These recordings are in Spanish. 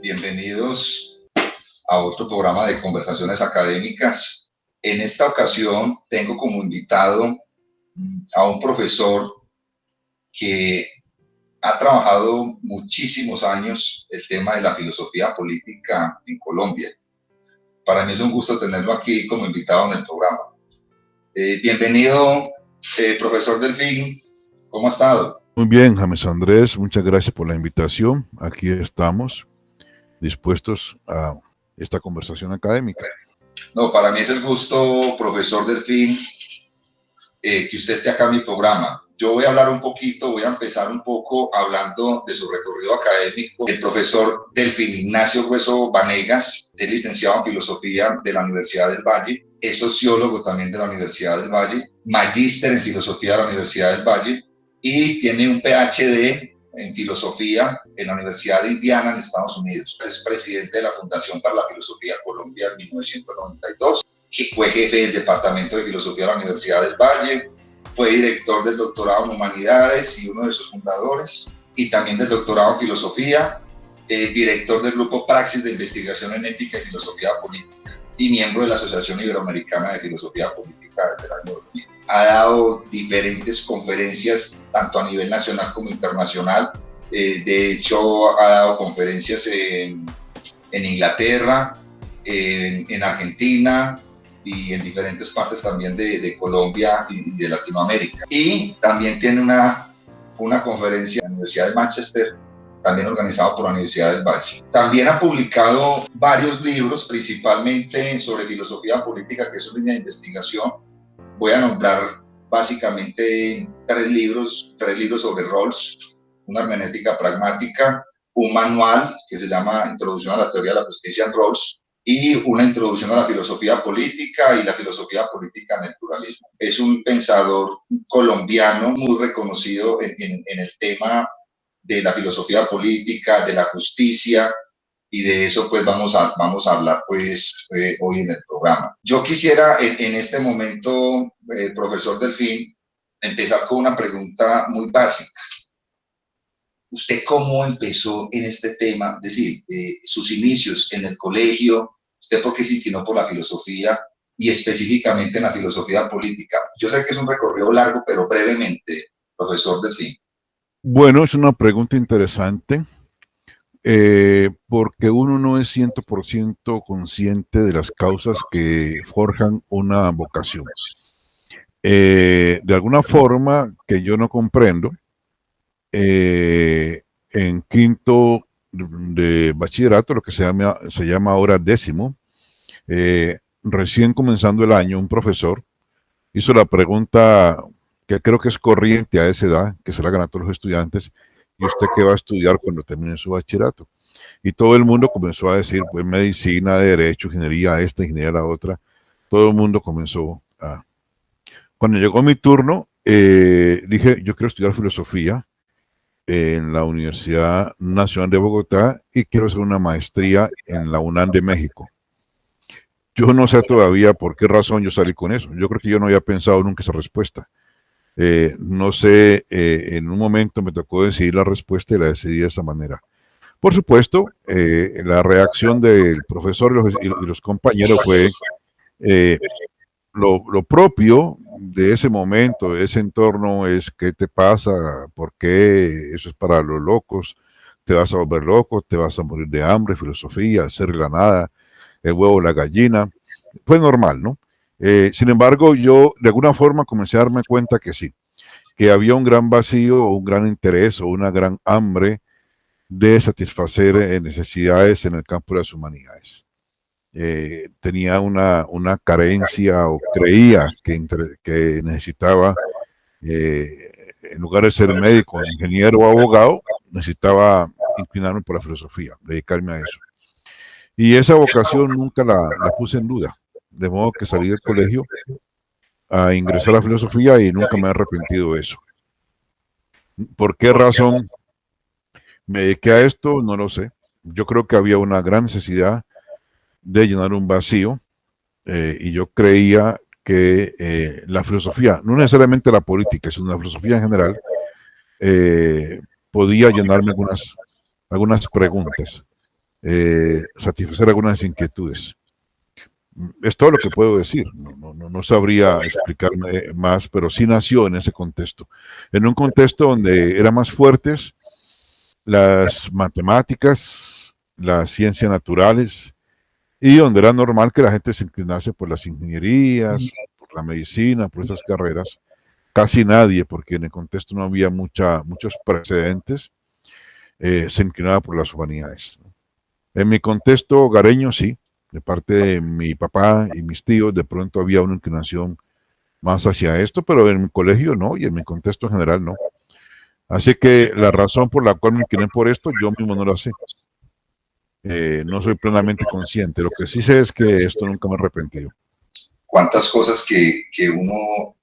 Bienvenidos a otro programa de conversaciones académicas. En esta ocasión tengo como invitado a un profesor que ha trabajado muchísimos años el tema de la filosofía política en Colombia. Para mí es un gusto tenerlo aquí como invitado en el programa. Bienvenido, profesor Delfín. ¿Cómo ha estado? Muy bien, James Andrés, muchas gracias por la invitación. Aquí estamos, dispuestos a esta conversación académica. No, para mí es el gusto, profesor Delfín, que usted esté acá en mi programa. Yo voy a hablar un poquito, voy a empezar un poco hablando de su recorrido académico. El profesor Delfín Ignacio Hueso Vanegas es licenciado en Filosofía de la Universidad del Valle, es sociólogo también de la Universidad del Valle, magíster en Filosofía de la Universidad del Valle y tiene un PhD en Filosofía en la Universidad de Indiana en Estados Unidos. Es presidente de la Fundación para la Filosofía Colombia en 1992. Fue jefe del Departamento de Filosofía de la Universidad del Valle, fue director del doctorado en Humanidades y uno de sus fundadores, y también del doctorado en Filosofía, director del Grupo Praxis de Investigación en Ética y Filosofía Política, y miembro de la Asociación Iberoamericana de Filosofía Política desde el año 2000. Ha dado diferentes conferencias, tanto a nivel nacional como internacional. De hecho, ha dado conferencias en Inglaterra, en Argentina, y en diferentes partes también de Colombia y de Latinoamérica. Y también tiene una conferencia en la Universidad de Manchester, también organizado por la Universidad del Valle. También ha publicado varios libros, principalmente sobre filosofía política, que es su línea de investigación. Voy a nombrar básicamente tres libros sobre Rawls, una hermenéutica pragmática, un manual que se llama Introducción a la teoría de la justicia en Rawls, y una introducción a la filosofía política y la filosofía política en el pluralismo. Es un pensador colombiano muy reconocido en el tema de la filosofía política, de la justicia, y de eso pues vamos a hablar pues hoy en el programa. Yo quisiera en este momento, profesor Delfín, empezar con una pregunta muy básica. ¿Usted cómo empezó en este tema? Es decir, sus inicios en el colegio, ¿usted por qué se inclinó por la filosofía y específicamente en la filosofía política? Yo sé que es un recorrido largo, pero brevemente, profesor Delfín. Bueno, es una pregunta interesante, porque uno no es 100% consciente de las causas que forjan una vocación. De alguna forma que yo no comprendo, en quinto de bachillerato, lo que se llama ahora décimo, recién comenzando el año, un profesor hizo la pregunta que creo que es corriente a esa edad, que se la hagan a todos los estudiantes: ¿y usted qué va a estudiar cuando termine su bachillerato? Y todo el mundo comenzó a decir, pues, medicina, derecho, ingeniería esta, ingeniería la otra. Todo el mundo comenzó a... Cuando llegó mi turno, dije, yo quiero estudiar filosofía en la Universidad Nacional de Bogotá y quiero hacer una maestría en la UNAM de México. Yo no sé todavía por qué razón yo salí con eso. Yo creo que yo no había pensado nunca esa respuesta. No sé, en un momento me tocó decidir la respuesta y la decidí de esa manera. Por supuesto, la reacción del profesor y los compañeros fue lo propio de ese momento, de ese entorno: es ¿qué te pasa? ¿Por qué? Eso es para los locos. Te vas a volver loco, te vas a morir de hambre, filosofía, hacer la nada, el huevo, la gallina. Fue normal, ¿no? Sin embargo, yo de alguna forma comencé a darme cuenta que sí, que había un gran vacío, o un gran interés, o una gran hambre de satisfacer necesidades en el campo de las humanidades. Tenía una carencia, o creía que necesitaba, en lugar de ser médico, ingeniero o abogado, necesitaba inclinarme por la filosofía, dedicarme a eso. Y esa vocación nunca la puse en duda, de modo que salí del colegio a ingresar a la filosofía y nunca me he arrepentido de eso. ¿Por qué razón me dediqué a esto? No lo sé. Yo creo que había una gran necesidad de llenar un vacío, y yo creía que la filosofía, no necesariamente la política, sino la filosofía en general, podía llenarme algunas preguntas. satisfacer algunas inquietudes. Es todo lo que puedo decir. No sabría explicarme más, pero sí nació en ese contexto. En un contexto donde eran más fuertes las matemáticas, las ciencias naturales, y donde era normal que la gente se inclinase por las ingenierías, por la medicina, por esas carreras. Casi nadie, porque en el contexto no había muchos precedentes, se inclinaba por las humanidades. En mi contexto hogareño, sí, de parte de mi papá y mis tíos, de pronto había una inclinación más hacia esto, pero en mi colegio no, y en mi contexto en general no. Así que la razón por la cual me incliné por esto, yo mismo no la sé. No soy plenamente consciente. Lo que sí sé es que esto nunca me he arrepentido. Cuántas cosas que uno,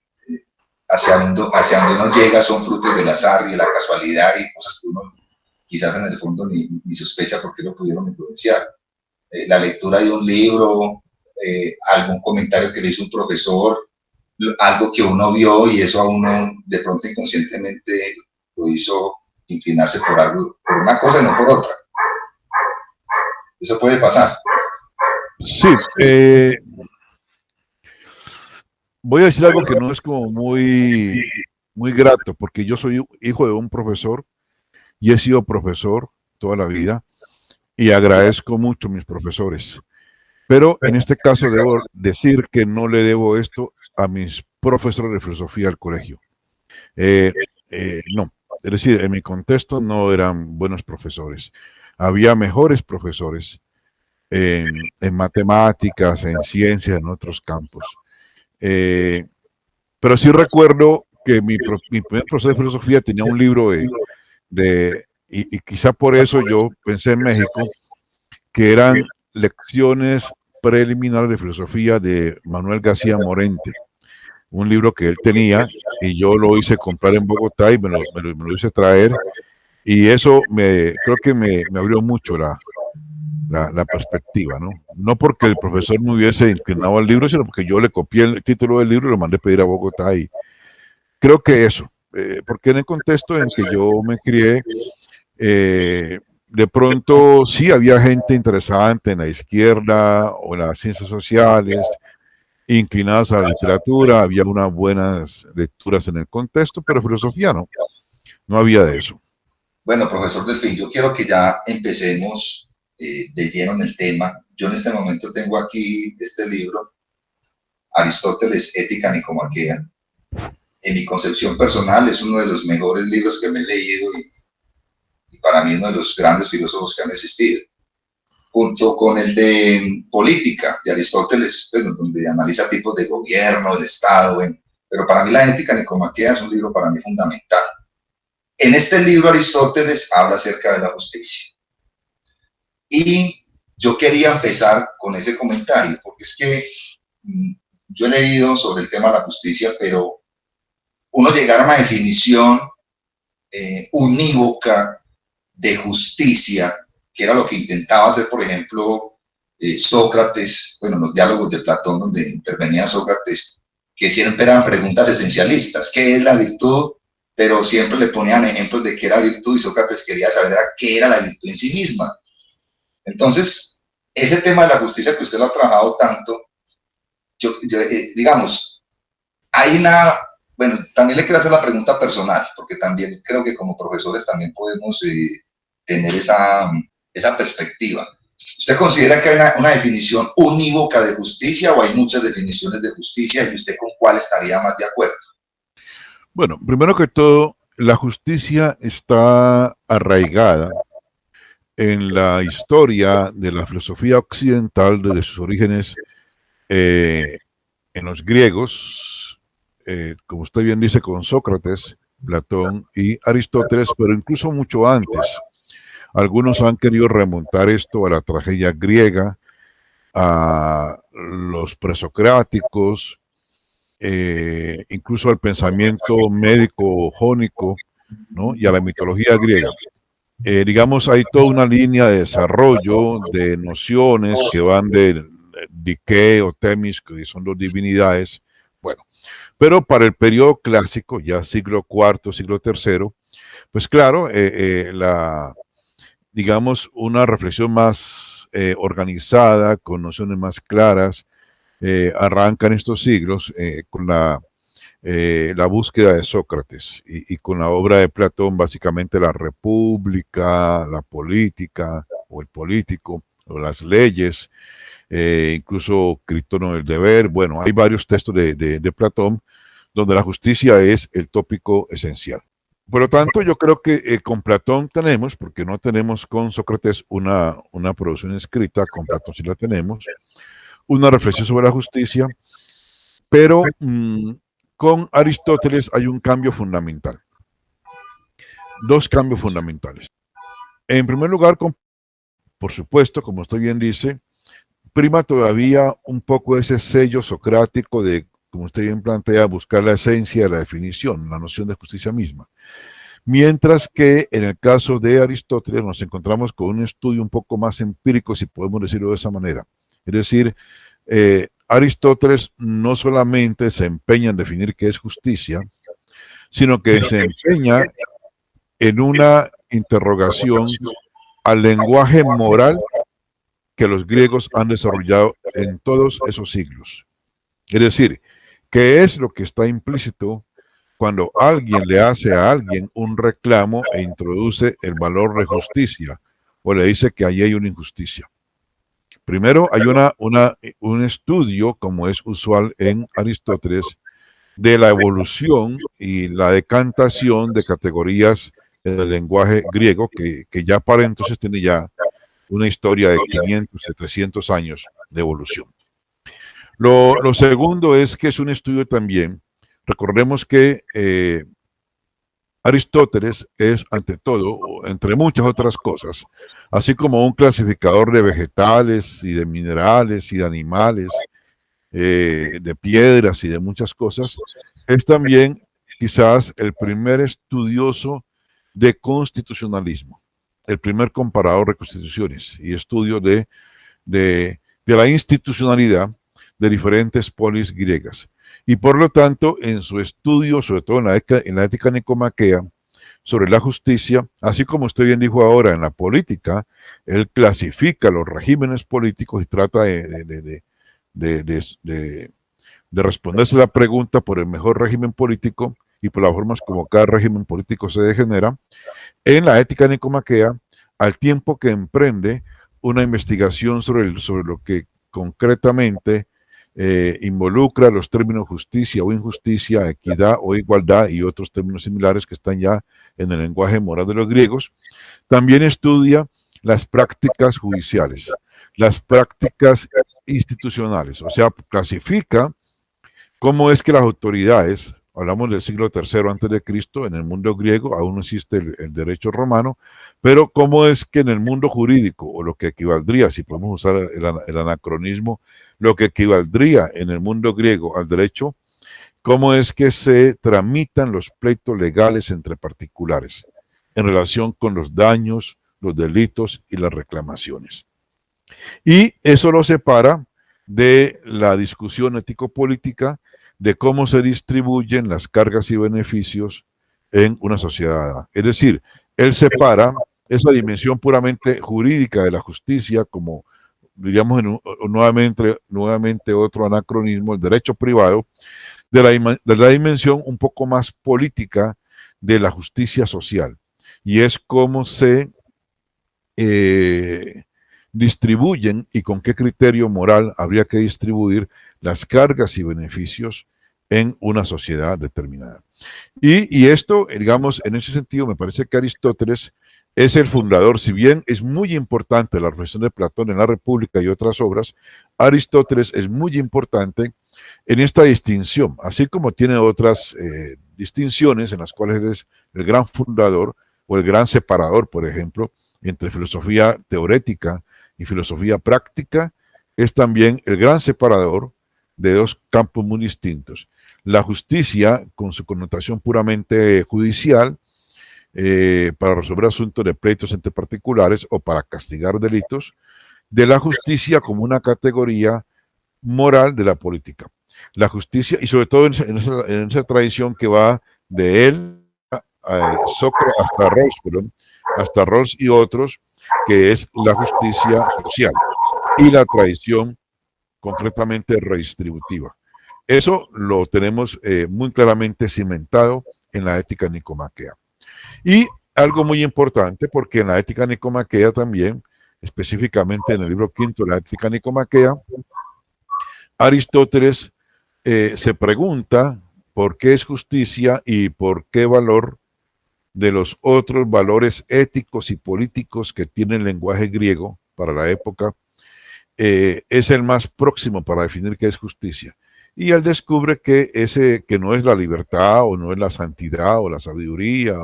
hacia donde uno llega son frutos del azar y de la casualidad y cosas que uno quizás en el fondo ni sospecha por qué lo pudieron influenciar. La lectura de un libro, algún comentario que le hizo un profesor, algo que uno vio y eso a uno de pronto inconscientemente lo hizo inclinarse por algo, por una cosa y no por otra. Eso puede pasar. Sí, voy a decir algo que no es como muy grato, porque yo soy hijo de un profesor y he sido profesor toda la vida y agradezco mucho a mis profesores. Pero en este caso debo decir que no le debo esto a mis profesores de filosofía del colegio. No, es decir, en mi contexto no eran buenos profesores. Había mejores profesores en matemáticas, en ciencias, en otros campos. Pero sí recuerdo que mi primer profesor de filosofía tenía un libro y quizá por eso yo pensé en México, que eran lecciones preliminares de filosofía de Manuel García Morente, un libro que él tenía y yo lo hice comprar en Bogotá y me lo hice traer, y eso creo que me abrió mucho la perspectiva, ¿no? No porque el profesor me hubiese inclinado al libro, sino porque yo le copié el título del libro y lo mandé a pedir a Bogotá, y creo que eso, porque en el contexto en que yo me crié, de pronto sí había gente interesante en la izquierda o en las ciencias sociales, inclinadas a la literatura, había unas buenas lecturas en el contexto, pero filosofía no había de eso. Bueno, profesor Delfín, yo quiero que ya empecemos de lleno en el tema. Yo en este momento tengo aquí este libro, Aristóteles, Ética Nicomaquea. En mi concepción personal es uno de los mejores libros que me he leído y para mí uno de los grandes filósofos que han existido. Junto con el de Política de Aristóteles, bueno, donde analiza tipos de gobierno, el Estado, bueno, pero para mí la Ética Nicomaquea es un libro para mí fundamental. En este libro Aristóteles habla acerca de la justicia. Y yo quería empezar con ese comentario, porque es que yo he leído sobre el tema de la justicia, pero uno llegar a una definición unívoca de justicia, que era lo que intentaba hacer, por ejemplo, Sócrates, bueno, los diálogos de Platón donde intervenía Sócrates, que siempre eran preguntas esencialistas. ¿Qué es la virtud? Pero siempre le ponían ejemplos de qué era virtud y Sócrates quería saber qué era la virtud en sí misma. Entonces, ese tema de la justicia que usted lo ha trabajado tanto, digamos, hay una, bueno, también le quiero hacer la pregunta personal, porque también creo que como profesores también podemos tener esa perspectiva. ¿Usted considera que hay una definición unívoca de justicia o hay muchas definiciones de justicia y usted con cuál estaría más de acuerdo? Bueno, primero que todo, la justicia está arraigada en la historia de la filosofía occidental desde sus orígenes en los griegos, como usted bien dice, con Sócrates, Platón y Aristóteles, pero incluso mucho antes. Algunos han querido remontar esto a la tragedia griega, a los presocráticos, incluso al pensamiento médico jónico, ¿no? Y a la mitología griega. Digamos, hay toda una línea de desarrollo de nociones que van de Dike o Temis, que son dos divinidades. Bueno, pero para el periodo clásico, ya siglo IV, siglo III, pues claro, digamos, una reflexión más organizada, con nociones más claras, arranca en estos siglos con la búsqueda de Sócrates y con la obra de Platón, básicamente la república, la política o el político o las leyes, incluso Crítono del deber. Bueno, hay varios textos de Platón donde la justicia es el tópico esencial. Por lo tanto, yo creo que con Platón tenemos, porque no tenemos con Sócrates una producción escrita, con Platón sí la tenemos, una reflexión sobre la justicia, pero con Aristóteles hay un cambio fundamental, dos cambios fundamentales. En primer lugar, por supuesto, como usted bien dice, prima todavía un poco ese sello socrático de, como usted bien plantea, buscar la esencia de la definición, la noción de justicia misma. Mientras que en el caso de Aristóteles nos encontramos con un estudio un poco más empírico, si podemos decirlo de esa manera. Es decir, Aristóteles no solamente se empeña en definir qué es justicia, sino que se empeña en una interrogación al lenguaje moral que los griegos han desarrollado en todos esos siglos. Es decir, ¿qué es lo que está implícito cuando alguien le hace a alguien un reclamo e introduce el valor de justicia o le dice que ahí hay una injusticia? Primero, hay un estudio, como es usual en Aristóteles, de la evolución y la decantación de categorías en el lenguaje griego, que ya para entonces tiene ya una historia de 500, 700 años de evolución. Lo segundo es que es un estudio también, recordemos que Aristóteles es, ante todo, entre muchas otras cosas, así como un clasificador de vegetales y de minerales y de animales, de piedras y de muchas cosas, es también quizás el primer estudioso de constitucionalismo, el primer comparador de constituciones y estudio de la institucionalidad de diferentes polis griegas. Y por lo tanto, en su estudio, sobre todo en la ética nicomaquea, sobre la justicia, así como usted bien dijo ahora en la política, él clasifica los regímenes políticos y trata de responderse la pregunta por el mejor régimen político y por las formas como cada régimen político se degenera. En la ética nicomaquea, al tiempo que emprende una investigación sobre lo que concretamente involucra los términos justicia o injusticia, equidad o igualdad y otros términos similares que están ya en el lenguaje moral de los griegos. También estudia las prácticas judiciales, las prácticas institucionales, o sea, clasifica cómo es que las autoridades, hablamos del siglo III antes de Cristo, en el mundo griego aún no existe el derecho romano, pero cómo es que en el mundo jurídico, o lo que equivaldría, si podemos usar el anacronismo, lo que equivaldría en el mundo griego al derecho, cómo es que se tramitan los pleitos legales entre particulares en relación con los daños, los delitos y las reclamaciones. Y eso lo separa de la discusión ético-política de cómo se distribuyen las cargas y beneficios en una sociedad. Es decir, él separa esa dimensión puramente jurídica de la justicia, como diríamos nuevamente otro anacronismo, el derecho privado, de la dimensión un poco más política de la justicia social. Y es cómo se distribuyen y con qué criterio moral habría que distribuir las cargas y beneficios en una sociedad determinada. Y esto, digamos, en ese sentido, me parece que Aristóteles es el fundador, si bien es muy importante la reflexión de Platón en la República y otras obras, Aristóteles es muy importante en esta distinción, así como tiene otras distinciones en las cuales es el gran fundador o el gran separador, por ejemplo, entre filosofía teorética y filosofía práctica, es también el gran separador de dos campos muy distintos. La justicia, con su connotación puramente judicial, para resolver asuntos de pleitos entre particulares o para castigar delitos, de la justicia como una categoría moral de la política. La justicia, y sobre todo en esa tradición que va de él, Sócrates hasta Rawls y otros, que es la justicia social y la tradición concretamente redistributiva. Eso lo tenemos muy claramente cimentado en la ética nicomaquea. Y algo muy importante, porque en la ética nicomaquea también, específicamente en el libro quinto de la ética nicomaquea, Aristóteles se pregunta por qué es justicia y por qué valor de los otros valores éticos y políticos que tiene el lenguaje griego para la época, es el más próximo para definir qué es justicia. Y él descubre que ese que no es la libertad o no es la santidad o la sabiduría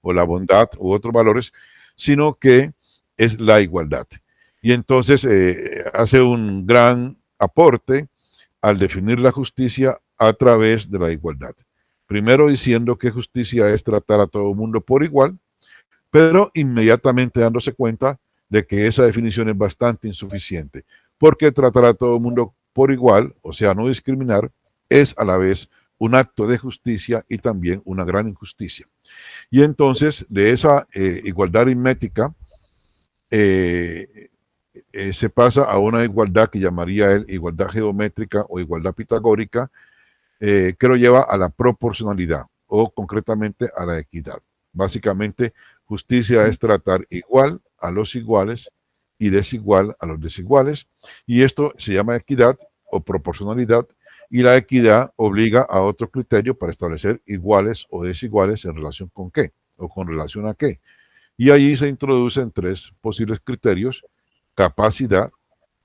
o la bondad u otros valores, sino que es la igualdad. Y entonces hace un gran aporte al definir la justicia a través de la igualdad. Primero diciendo que justicia es tratar a todo el mundo por igual, pero inmediatamente dándose cuenta de que esa definición es bastante insuficiente, porque tratar a todo el mundo por igual, o sea, no discriminar, es a la vez un acto de justicia y también una gran injusticia. Y entonces, de esa igualdad aritmética, se pasa a una igualdad que llamaría él igualdad geométrica o igualdad pitagórica, que lo lleva a la proporcionalidad o concretamente a la equidad. Básicamente, justicia es tratar igual a los iguales y desigual a los desiguales, y esto se llama equidad o proporcionalidad, y la equidad obliga a otro criterio para establecer iguales o desiguales en relación con qué o con relación a qué. Y allí se introducen tres posibles criterios: capacidad,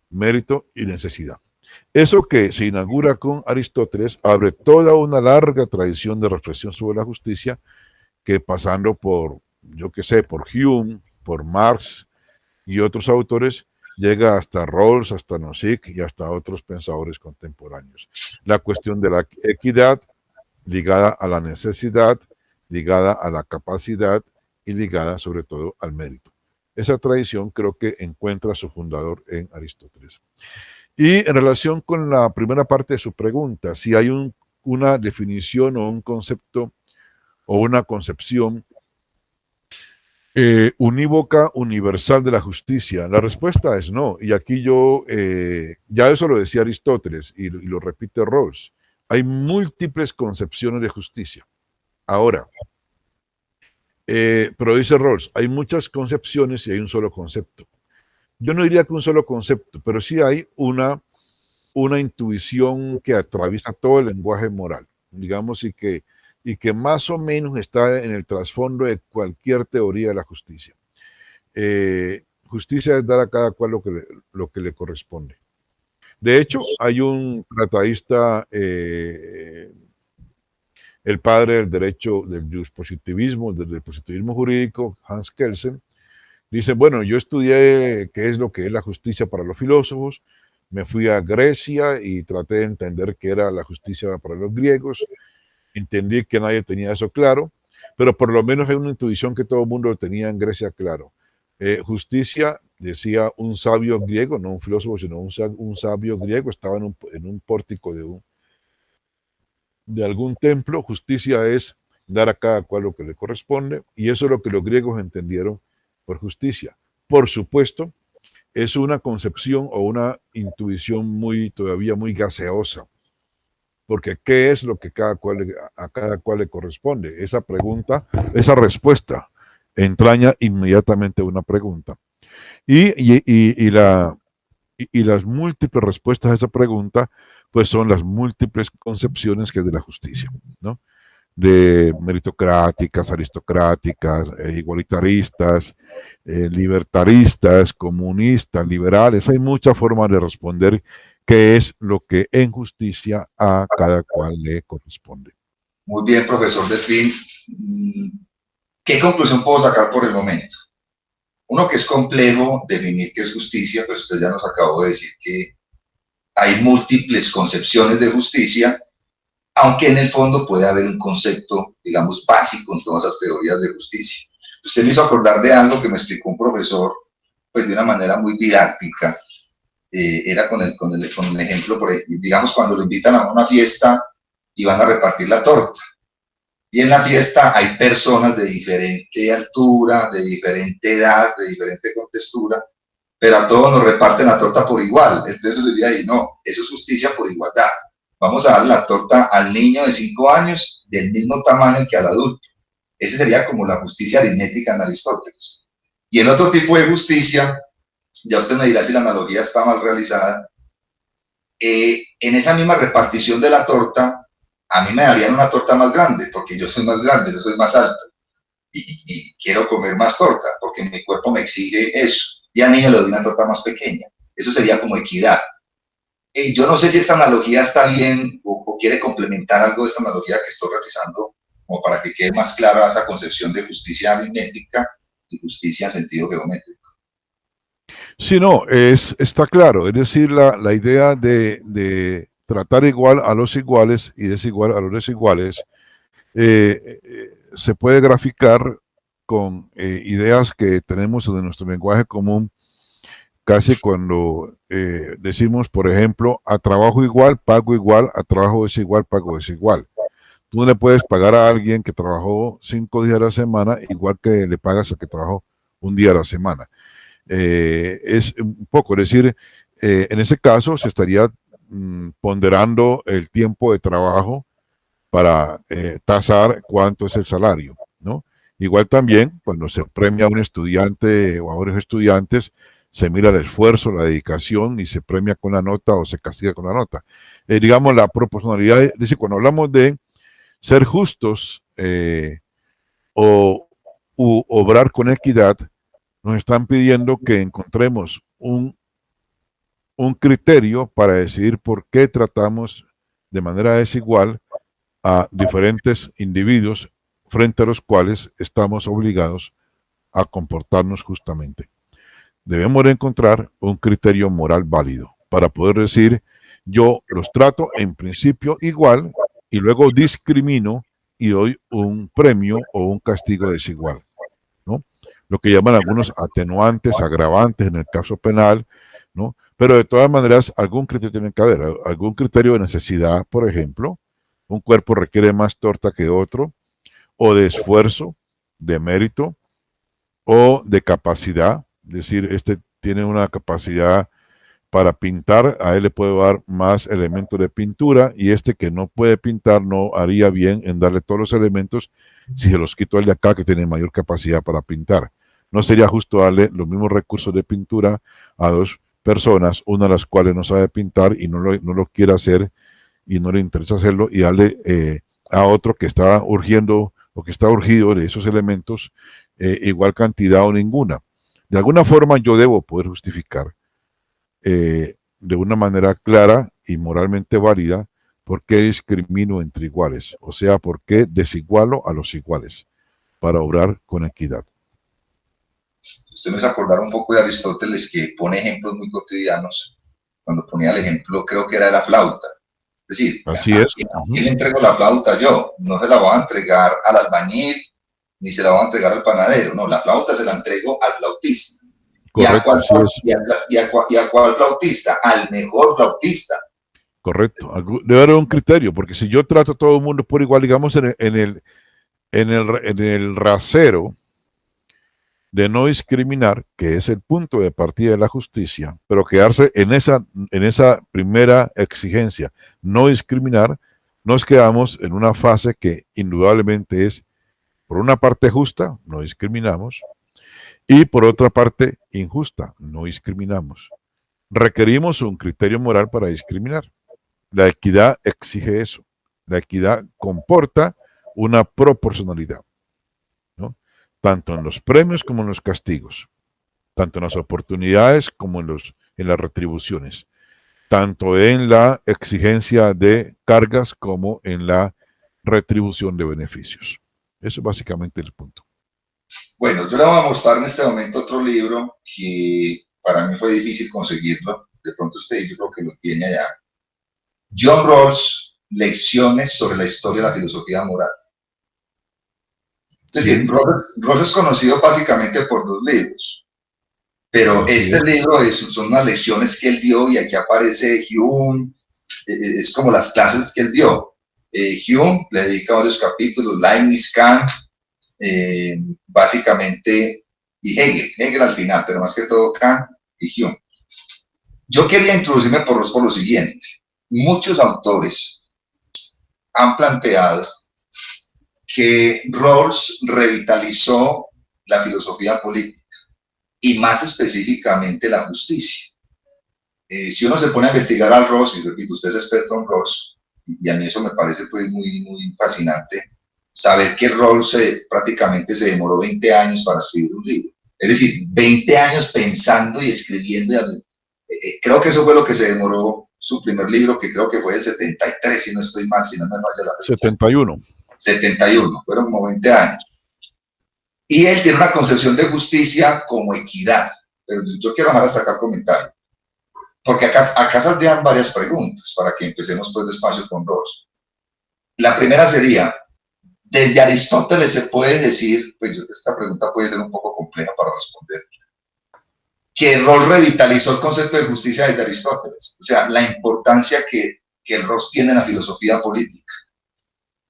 mérito y necesidad. Eso que se inaugura con Aristóteles abre toda una larga tradición de reflexión sobre la justicia, que pasando por, yo qué sé, por Hume, por Marx y otros autores, llega hasta Rawls, hasta Nozick y hasta otros pensadores contemporáneos. La cuestión de la equidad ligada a la necesidad, ligada a la capacidad y ligada sobre todo al mérito. Esa tradición creo que encuentra a su fundador en Aristóteles. Y en relación con la primera parte de su pregunta, si hay una definición o un concepto o una concepción unívoca, universal de la justicia, la respuesta es no. Y aquí yo, ya eso lo decía Aristóteles y lo repite Rawls, hay múltiples concepciones de justicia. Ahora, pero dice Rawls, hay muchas concepciones y hay un solo concepto. Yo no diría que un solo concepto, pero sí hay una intuición que atraviesa todo el lenguaje moral, digamos, y que más o menos está en el trasfondo de cualquier teoría de la justicia. Justicia es dar a cada cual lo que le corresponde. De hecho, hay un tratadista, el padre del derecho del positivismo, del positivismo jurídico, Hans Kelsen, dice, bueno, yo estudié qué es lo que es la justicia para los filósofos, me fui a Grecia y traté de entender qué era la justicia para los griegos, entendí que nadie tenía eso claro, pero por lo menos hay una intuición que todo el mundo tenía en Grecia claro. Justicia, decía un sabio griego, no un filósofo, sino un sabio griego, estaba en un pórtico de algún templo. Justicia es dar a cada cual lo que le corresponde, y eso es lo que los griegos entendieron por justicia. Por supuesto, es una concepción o una intuición todavía muy gaseosa, porque ¿qué es lo que a cada cual le corresponde? Esa pregunta, esa respuesta entraña inmediatamente una pregunta. Y las múltiples respuestas a esa pregunta, pues son las múltiples concepciones que hay de la justicia, ¿no? De meritocráticas, aristocráticas, igualitaristas, libertaristas, comunistas, liberales. Hay muchas formas de responder qué es lo que en justicia a cada cual le corresponde. Muy bien, profesor Delfín. ¿Qué conclusión puedo sacar por el momento? Uno, que es complejo definir qué es justicia, pues usted ya nos acabó de decir que hay múltiples concepciones de justicia, aunque en el fondo puede haber un concepto, digamos, básico en todas las teorías de justicia. Usted me hizo acordar de algo que me explicó un profesor, pues de una manera muy didáctica. Era con el ejemplo, digamos, cuando lo invitan a una fiesta y van a repartir la torta. Y en la fiesta hay personas de diferente altura, de diferente edad, de diferente contextura, pero a todos nos reparten la torta por igual. Entonces yo les diría ahí, no, eso es justicia por igualdad. Vamos a dar la torta al niño de 5 años del mismo tamaño que al adulto. Esa sería como la justicia aritmética en Aristóteles. Y el otro tipo de justicia, ya usted me dirá si la analogía está mal realizada, en esa misma repartición de la torta, a mí me darían una torta más grande, porque yo soy más grande, yo soy más alto, y quiero comer más torta, porque mi cuerpo me exige eso, y al niño le doy una torta más pequeña. Eso sería como equidad. Yo no sé si esta analogía está bien o quiere complementar algo de esta analogía que estoy realizando, como para que quede más clara esa concepción de justicia aritmética y justicia en sentido geométrico. Sí, no, está claro. Es decir, la idea de tratar igual a los iguales y desigual a los desiguales se puede graficar con ideas que tenemos en nuestro lenguaje común, casi cuando decimos, por ejemplo, a trabajo igual, pago igual, a trabajo desigual, pago desigual. Tú no le puedes pagar a alguien que trabajó 5 días a la semana igual que le pagas al que trabajó un día a la semana. Es un poco, es decir, en ese caso se estaría ponderando el tiempo de trabajo para tasar cuánto es el salario, ¿no? Igual también cuando se premia a un estudiante o a varios estudiantes, se mira el esfuerzo, la dedicación y se premia con la nota o se castiga con la nota. Digamos, la proporcionalidad, es decir, cuando hablamos de ser justos o obrar con equidad, nos están pidiendo que encontremos un criterio para decidir por qué tratamos de manera desigual a diferentes individuos frente a los cuales estamos obligados a comportarnos justamente. Debemos de encontrar un criterio moral válido para poder decir, yo los trato en principio igual y luego discrimino y doy un premio o un castigo desigual, ¿no? Lo que llaman algunos atenuantes, agravantes en el caso penal, ¿no? Pero de todas maneras, algún criterio tiene que haber, algún criterio de necesidad, por ejemplo, un cuerpo requiere más torta que otro, o de esfuerzo, de mérito, o de capacidad, es decir, este tiene una capacidad para pintar, a él le puedo dar más elementos de pintura y este que no puede pintar no haría bien en darle todos los elementos si se los quito al de acá que tiene mayor capacidad para pintar. No sería justo darle los mismos recursos de pintura a dos personas, una de las cuales no sabe pintar y no lo quiere hacer y no le interesa hacerlo, y darle a otro que está urgiendo o que está urgido de esos elementos igual cantidad o ninguna. De alguna forma yo debo poder justificar de una manera clara y moralmente válida por qué discrimino entre iguales, o sea, por qué desigualo a los iguales para obrar con equidad. Usted me hace acordar un poco de Aristóteles, que pone ejemplos muy cotidianos. Cuando ponía el ejemplo, creo que era de la flauta. Es decir, Así es. ¿a quién le entrego la flauta yo? No se la voy a entregar al albañil, ni se la voy a entregar al panadero. No, la flauta se la entrego al flautista. Correcto, ¿Y a cuál flautista? Al mejor flautista. Correcto. Debe haber un criterio, porque si yo trato a todo el mundo por igual, digamos, en el rasero de no discriminar, que es el punto de partida de la justicia, pero quedarse en esa primera exigencia, no discriminar, nos quedamos en una fase que indudablemente es, por una parte justa, no discriminamos, y por otra parte injusta, no discriminamos. Requerimos un criterio moral para discriminar. La equidad exige eso. La equidad comporta una proporcionalidad, ¿no? Tanto en los premios como en los castigos, tanto en las oportunidades como en las retribuciones, tanto en la exigencia de cargas como en la retribución de beneficios. Eso es básicamente el punto. Bueno, yo le voy a mostrar en este momento otro libro que para mí fue difícil conseguirlo. De pronto usted, yo creo que lo tiene allá. John Rawls, Lecciones sobre la historia de la filosofía moral. Es decir, Rawls es conocido básicamente por 2 libros, pero libro son unas lecciones que él dio y aquí aparece Hume, es como las clases que él dio. Hume le dedica varios capítulos, Leibniz, Kant, básicamente, y Hegel al final, pero más que todo Kant y Hume. Yo quería introducirme por lo siguiente. Muchos autores han planteado que Rawls revitalizó la filosofía política y más específicamente la justicia. Si uno se pone a investigar al Rawls, y repito, usted es experto en Rawls, y a mí eso me parece pues muy fascinante, saber que Rawls prácticamente se demoró 20 años para escribir un libro. Es decir, 20 años pensando y escribiendo. Creo que eso fue lo que se demoró su primer libro, que creo que fue el 73, si no estoy mal, si no me falla la fecha. 71. 71, fueron como 20 años. Y él tiene una concepción de justicia como equidad. Pero yo quiero dejar hasta acá el comentario, porque acá saldrían varias preguntas para que empecemos pues despacio con Rawls. La primera sería, desde Aristóteles se puede decir, pues esta pregunta puede ser un poco compleja para responder, que Rawls revitalizó el concepto de justicia desde Aristóteles, o sea, la importancia que Rawls tiene en la filosofía política.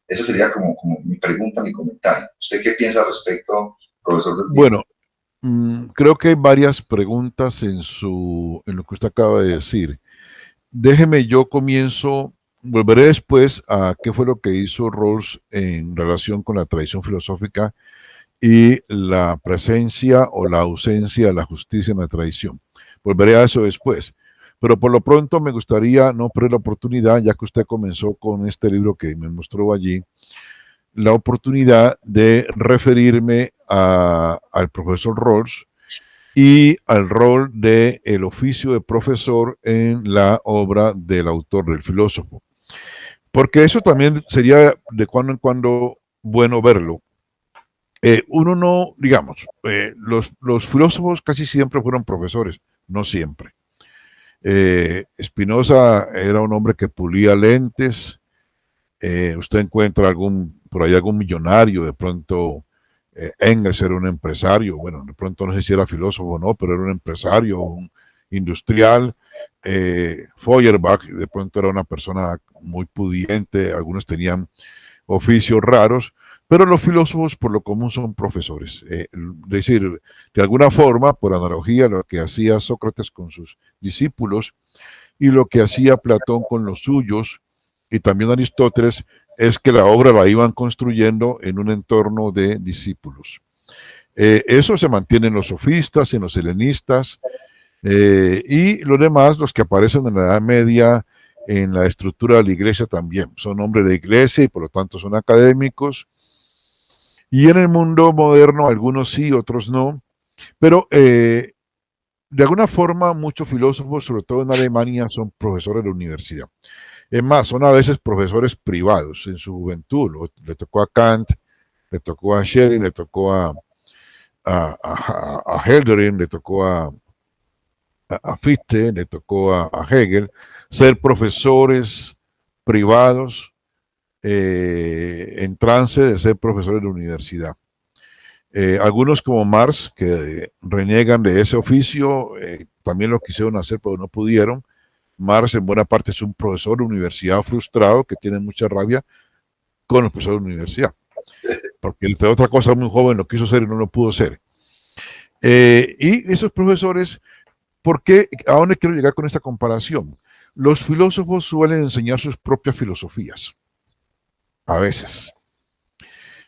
Esa sería como mi pregunta, mi comentario. ¿Usted qué piensa al respecto, profesor Delfín? Bueno, creo que hay varias preguntas en lo que usted acaba de decir. Déjeme, yo comienzo, volveré después a qué fue lo que hizo Rawls en relación con la tradición filosófica y la presencia o la ausencia de la justicia en la tradición. Volveré a eso después. Pero por lo pronto me gustaría no perder la oportunidad, ya que usted comenzó con este libro que me mostró allí, la oportunidad de referirme al profesor Rawls y al rol del oficio de profesor en la obra del autor, del filósofo. Porque eso también sería de cuando en cuando bueno verlo. Uno no, digamos, los filósofos casi siempre fueron profesores, no siempre. Spinoza era un hombre que pulía lentes. Usted encuentra por ahí algún millonario, de pronto Engels era un empresario, bueno, de pronto no sé si era filósofo o no, pero era un empresario, un industrial. Feuerbach de pronto era una persona muy pudiente, algunos tenían oficios raros, pero los filósofos por lo común son profesores. Es decir, de alguna forma, por analogía, lo que hacía Sócrates con sus discípulos y lo que hacía Platón con los suyos y también Aristóteles, es que la obra la iban construyendo en un entorno de discípulos. Eso se mantiene en los sofistas, en los helenistas, y los demás, los que aparecen en la Edad Media, en la estructura de la iglesia también. Son hombres de iglesia y por lo tanto son académicos. Y en el mundo moderno, algunos sí, otros no. Pero de alguna forma, muchos filósofos, sobre todo en Alemania, son profesores de la universidad. Es más, son a veces profesores privados en su juventud. Le tocó a Kant, le tocó a Schelling, le tocó a Hölderlin, le tocó a Fichte, le tocó a Hegel, ser profesores privados en trance de ser profesores de universidad. Algunos como Marx, que reniegan de ese oficio, también lo quisieron hacer, pero no pudieron. Marx en buena parte es un profesor de universidad frustrado que tiene mucha rabia con los profesores de universidad. Porque entre otra cosa, muy joven lo quiso ser y no lo pudo ser. Y esos profesores, ¿por qué? ¿A dónde quiero llegar con esta comparación? Los filósofos suelen enseñar sus propias filosofías. A veces.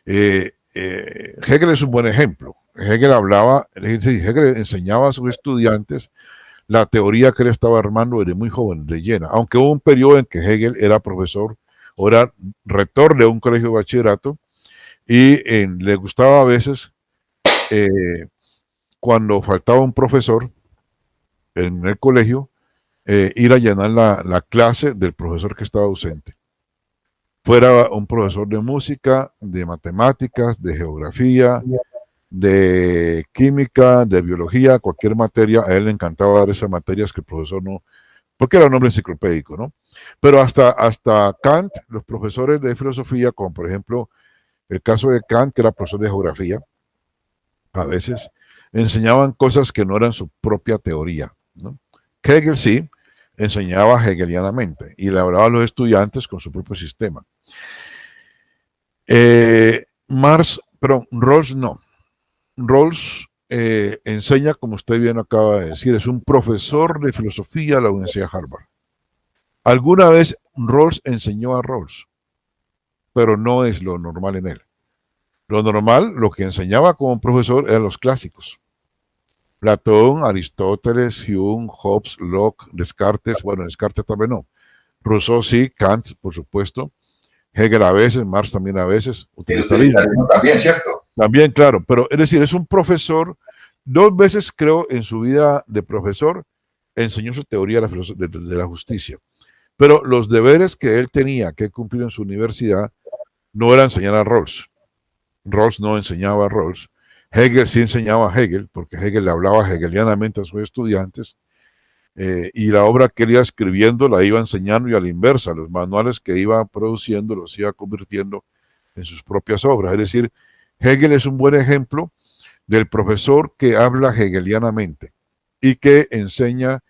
Hegel es un buen ejemplo. Hegel enseñaba a sus estudiantes la teoría que él estaba armando desde muy joven, de llena. Aunque hubo un periodo en que Hegel era profesor o era rector de un colegio de bachillerato y le gustaba a veces, cuando faltaba un profesor en el colegio, ir a llenar la clase del profesor que estaba ausente. Fuera un profesor de música, de matemáticas, de geografía, de química, de biología, cualquier materia, a él le encantaba dar esas materias que el profesor no, porque era un hombre enciclopédico, ¿no? Pero hasta Kant, los profesores de filosofía, como por ejemplo el caso de Kant, que era profesor de geografía, a veces enseñaban cosas que no eran su propia teoría, ¿no? Hegel sí, enseñaba hegelianamente y le hablaba a los estudiantes con su propio sistema. Rawls no. Rawls enseña, como usted bien acaba de decir, es un profesor de filosofía de la Universidad de Harvard. Alguna vez Rawls enseñó a Rawls, pero no es lo normal en él. Lo normal, lo que enseñaba como profesor eran los clásicos. Platón, Aristóteles, Hume, Hobbes, Locke, Descartes, bueno, Descartes también no. Rousseau sí, Kant, por supuesto. Hegel a veces, Marx también a veces. Utilitarismo también, ¿cierto? También, claro, pero es decir, es un profesor, 2 veces creo en su vida de profesor, enseñó su teoría de la justicia. Pero los deberes que él tenía que cumplir en su universidad no era enseñar a Rawls. Rawls no enseñaba a Rawls. Hegel sí enseñaba a Hegel, porque Hegel le hablaba hegelianamente a sus estudiantes, y la obra que él iba escribiendo la iba enseñando y a la inversa. Los manuales que iba produciendo los iba convirtiendo en sus propias obras. Es decir, Hegel es un buen ejemplo del profesor que habla hegelianamente y que enseña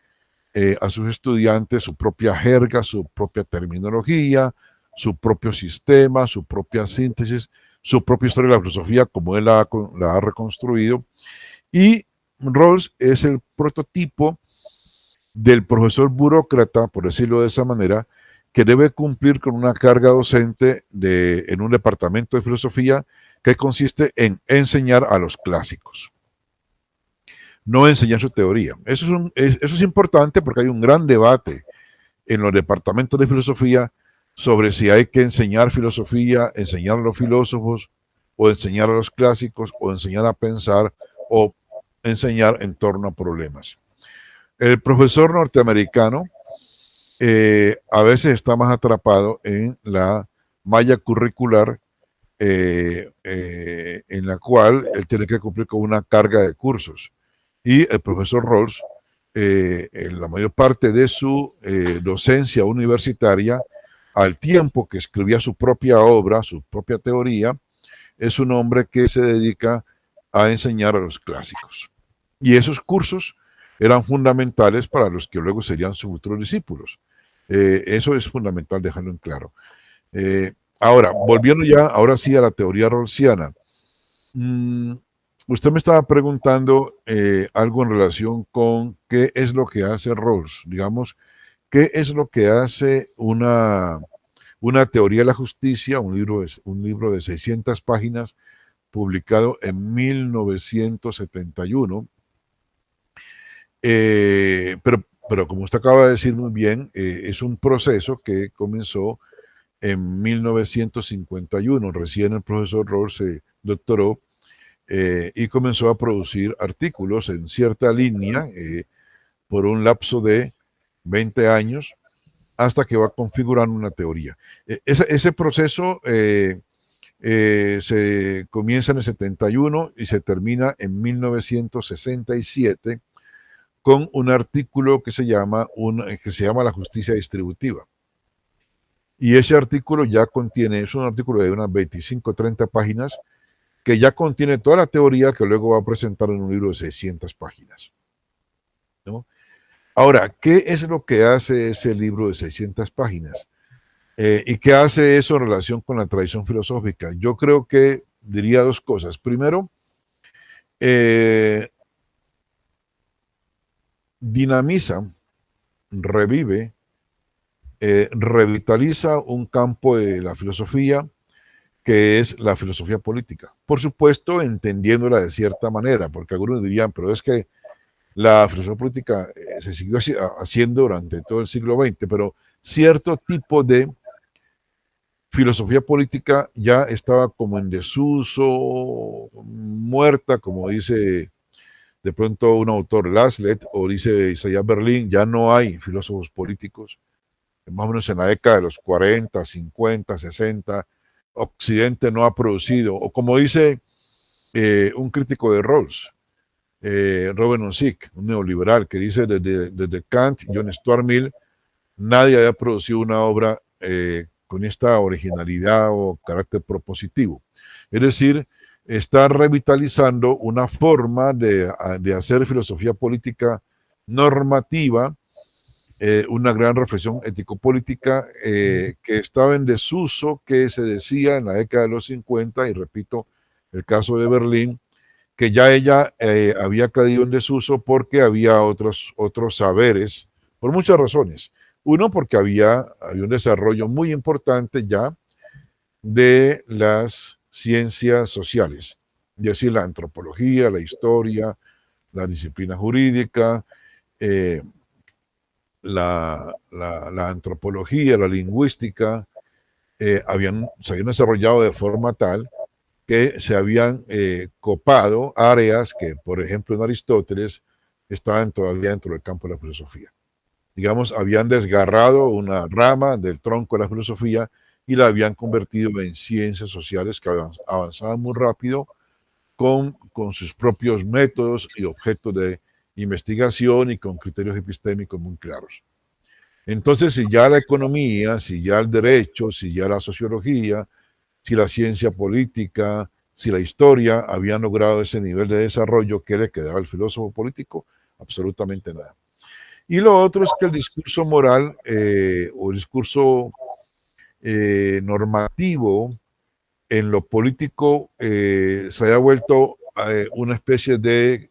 a sus estudiantes su propia jerga, su propia terminología, su propio sistema, su propia síntesis, su propia historia de la filosofía como él la ha reconstruido. Y Rawls es el prototipo del profesor burócrata, por decirlo de esa manera, que debe cumplir con una carga docente en un departamento de filosofía que consiste en enseñar a los clásicos, no enseñar su teoría. Eso es importante porque hay un gran debate en los departamentos de filosofía sobre si hay que enseñar filosofía, enseñar a los filósofos, o enseñar a los clásicos, o enseñar a pensar, o enseñar en torno a problemas. El profesor norteamericano a veces está más atrapado en la malla curricular en la cual él tiene que cumplir con una carga de cursos. Y el profesor Rawls, en la mayor parte de su docencia universitaria, al tiempo que escribía su propia obra, su propia teoría, es un hombre que se dedica a enseñar a los clásicos. Y esos cursos eran fundamentales para los que luego serían sus futuros discípulos. Eso es fundamental dejarlo en claro. Ahora, volviendo ya, ahora sí a la teoría rawlsiana. Usted me estaba preguntando algo en relación con qué es lo que hace Rawls, digamos, qué es lo que hace una teoría de la justicia, un libro de 600 páginas publicado en 1971. Pero como usted acaba de decir muy bien, es un proceso que comenzó en 1951. Recién el profesor Rawls se doctoró y comenzó a producir artículos en cierta línea por un lapso de 20 años hasta que va configurando una teoría. Ese proceso se comienza en el 71 y se termina en 1967 con un artículo que se llama La justicia distributiva. Y ese artículo ya contiene, es un artículo de unas 25 o 30 páginas, que ya contiene toda la teoría que luego va a presentar en un libro de 600 páginas. ¿No? Ahora, ¿qué es lo que hace ese libro de 600 páginas? ¿Y qué hace eso en relación con la tradición filosófica? Yo creo que diría dos cosas. Primero, dinamiza, revive, revitaliza un campo de la filosofía que es la filosofía política. Por supuesto, entendiéndola de cierta manera, porque algunos dirían, pero es que la filosofía política se siguió haciendo durante todo el siglo XX, pero cierto tipo de filosofía política ya estaba como en desuso, muerta, como dice de pronto un autor, Laslet, o dice Isaiah Berlin, ya no hay filósofos políticos. Más o menos en la década de los 40, 50, 60, Occidente no ha producido, o como dice un crítico de Rawls, Robert Nozick, un neoliberal, que dice desde Kant y John Stuart Mill, nadie había producido una obra con esta originalidad o carácter propositivo. Es decir, está revitalizando una forma de hacer filosofía política normativa una gran reflexión ético-política que estaba en desuso, que se decía en la década de los 50, y repito, el caso de Berlín, que ya ella había caído en desuso porque había otros saberes, por muchas razones. Uno, porque había un desarrollo muy importante ya de las ciencias sociales, es decir, la antropología, la historia, la disciplina jurídica, eh, la antropología, la lingüística, se habían desarrollado de forma tal que se habían copado áreas que, por ejemplo, en Aristóteles estaban todavía dentro del campo de la filosofía. Digamos, habían desgarrado una rama del tronco de la filosofía y la habían convertido en ciencias sociales que avanzaban muy rápido con sus propios métodos y objetos de investigación y con criterios epistémicos muy claros. Entonces, si ya la economía, si ya el derecho, si ya la sociología, si la ciencia política, si la historia habían logrado ese nivel de desarrollo, ¿qué le quedaba al filósofo político? Absolutamente nada. Y lo otro es que el discurso moral o el discurso normativo en lo político se haya vuelto una especie de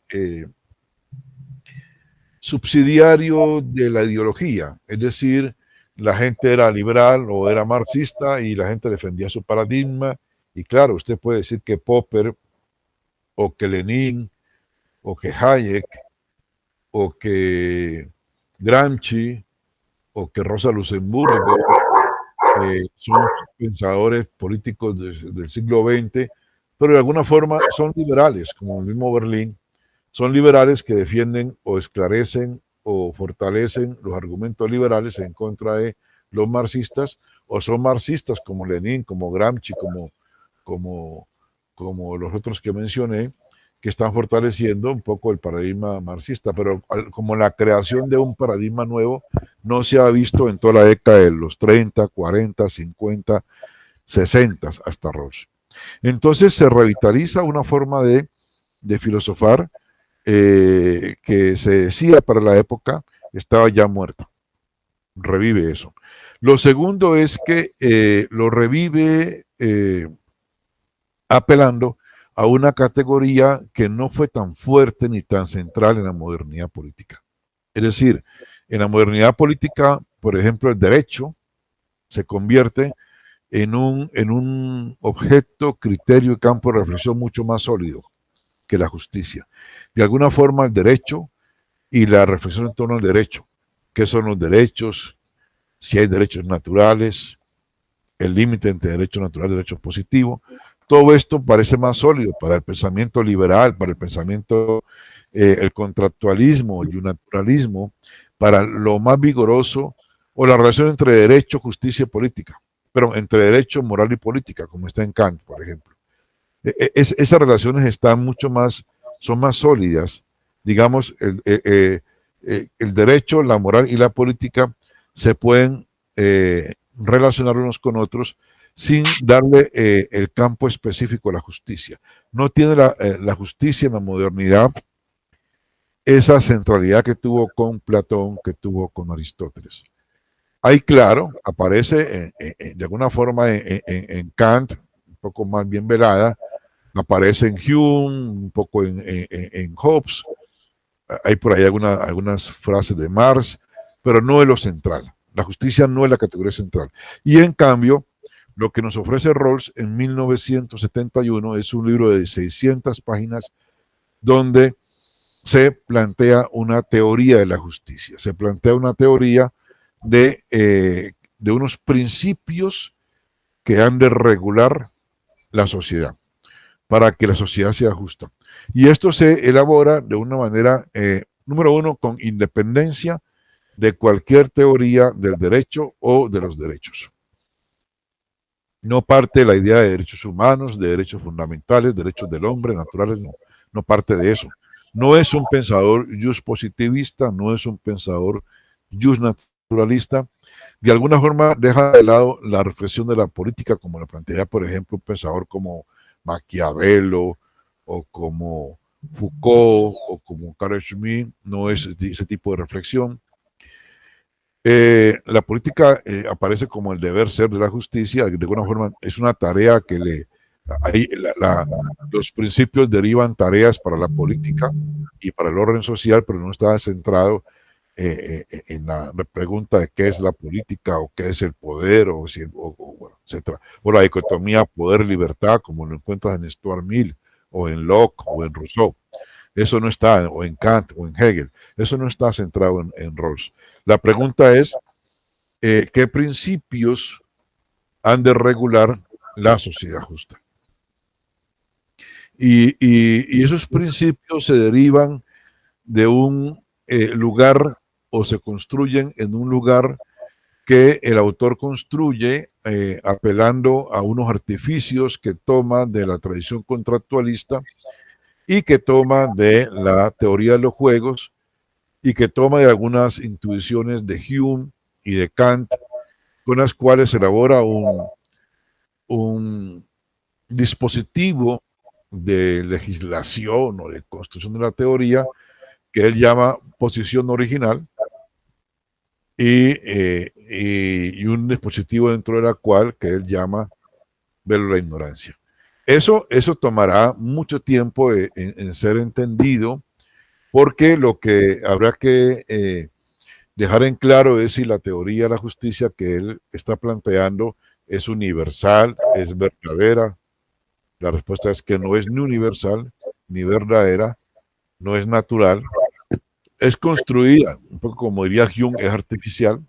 subsidiario de la ideología, es decir, la gente era liberal o era marxista y la gente defendía su paradigma, y claro, usted puede decir que Popper o que Lenin o que Hayek o que Gramsci o que Rosa Luxemburgo son pensadores políticos del siglo XX, pero de alguna forma son liberales, como el mismo Berlín, son liberales que defienden o esclarecen o fortalecen los argumentos liberales en contra de los marxistas, o son marxistas como Lenin, como Gramsci, como los otros que mencioné, que están fortaleciendo un poco el paradigma marxista, pero como la creación de un paradigma nuevo no se ha visto en toda la década de los 30, 40, 50, 60 hasta Rawls. Entonces se revitaliza una forma de filosofar que se decía para la época estaba ya muerta. Revive eso. Lo segundo es que lo revive apelando a una categoría que no fue tan fuerte ni tan central en la modernidad política. Es decir, en la modernidad política, por ejemplo, el derecho se convierte en un objeto, criterio y campo de reflexión mucho más sólido que la justicia. De alguna forma, el derecho y la reflexión en torno al derecho. ¿Qué son los derechos? Si hay derechos naturales, el límite entre derecho natural y derecho positivo. Todo esto parece más sólido para el pensamiento liberal, para el pensamiento, el contractualismo, el naturalismo, para lo más vigoroso, o la relación entre derecho, justicia y política, pero entre derecho, moral y política, como está en Kant, por ejemplo. Esas relaciones están mucho más, son más sólidas. Digamos, el derecho, la moral y la política se pueden relacionar unos con otros sin darle el campo específico a la justicia. No tiene la justicia en la modernidad esa centralidad que tuvo con Platón, que tuvo con Aristóteles. Ahí, claro, aparece de alguna forma en Kant, un poco más bien velada, aparece en Hume, un poco en Hobbes, hay por ahí algunas frases de Marx, pero no es lo central. La justicia no es la categoría central. Y en cambio, lo que nos ofrece Rawls en 1971 es un libro de 600 páginas donde se plantea una teoría de la justicia, se plantea una teoría de unos principios que han de regular la sociedad para que la sociedad sea justa. Y esto se elabora de una manera, número uno, con independencia de cualquier teoría del derecho o de los derechos. No parte de la idea de derechos humanos, de derechos fundamentales, derechos del hombre, naturales, no parte de eso. No es un pensador just positivista, no es un pensador just naturalista. De alguna forma deja de lado la reflexión de la política, como la plantea, por ejemplo, un pensador como Maquiavelo o como Foucault o como Carl Schmitt. No es ese tipo de reflexión. La política aparece como el deber ser de la justicia, de alguna forma es una tarea que ahí los principios derivan tareas para la política y para el orden social, pero no está centrado en la pregunta de qué es la política o qué es el poder o, si, bueno, etcétera. O la dicotomía poder-libertad, como lo encuentras en Stuart Mill o en Locke o en Rousseau. Eso no está, o en Kant o en Hegel, eso no está centrado en Rawls. La pregunta es, ¿qué principios han de regular la sociedad justa? Y esos principios se derivan de un lugar o se construyen en un lugar que el autor construye apelando a unos artificios que toma de la tradición contractualista y que toma de la teoría de los juegos y que toma de algunas intuiciones de Hume y de Kant, con las cuales elabora un dispositivo de legislación o de construcción de la teoría que él llama posición original y un dispositivo dentro de la cual que él llama velo de la ignorancia. Eso tomará mucho tiempo en ser entendido, porque lo que habrá que dejar en claro es si la teoría de la justicia que él está planteando es universal, es verdadera. La respuesta es que no es ni universal, ni verdadera, no es natural, es construida, un poco como diría Jung, es artificial,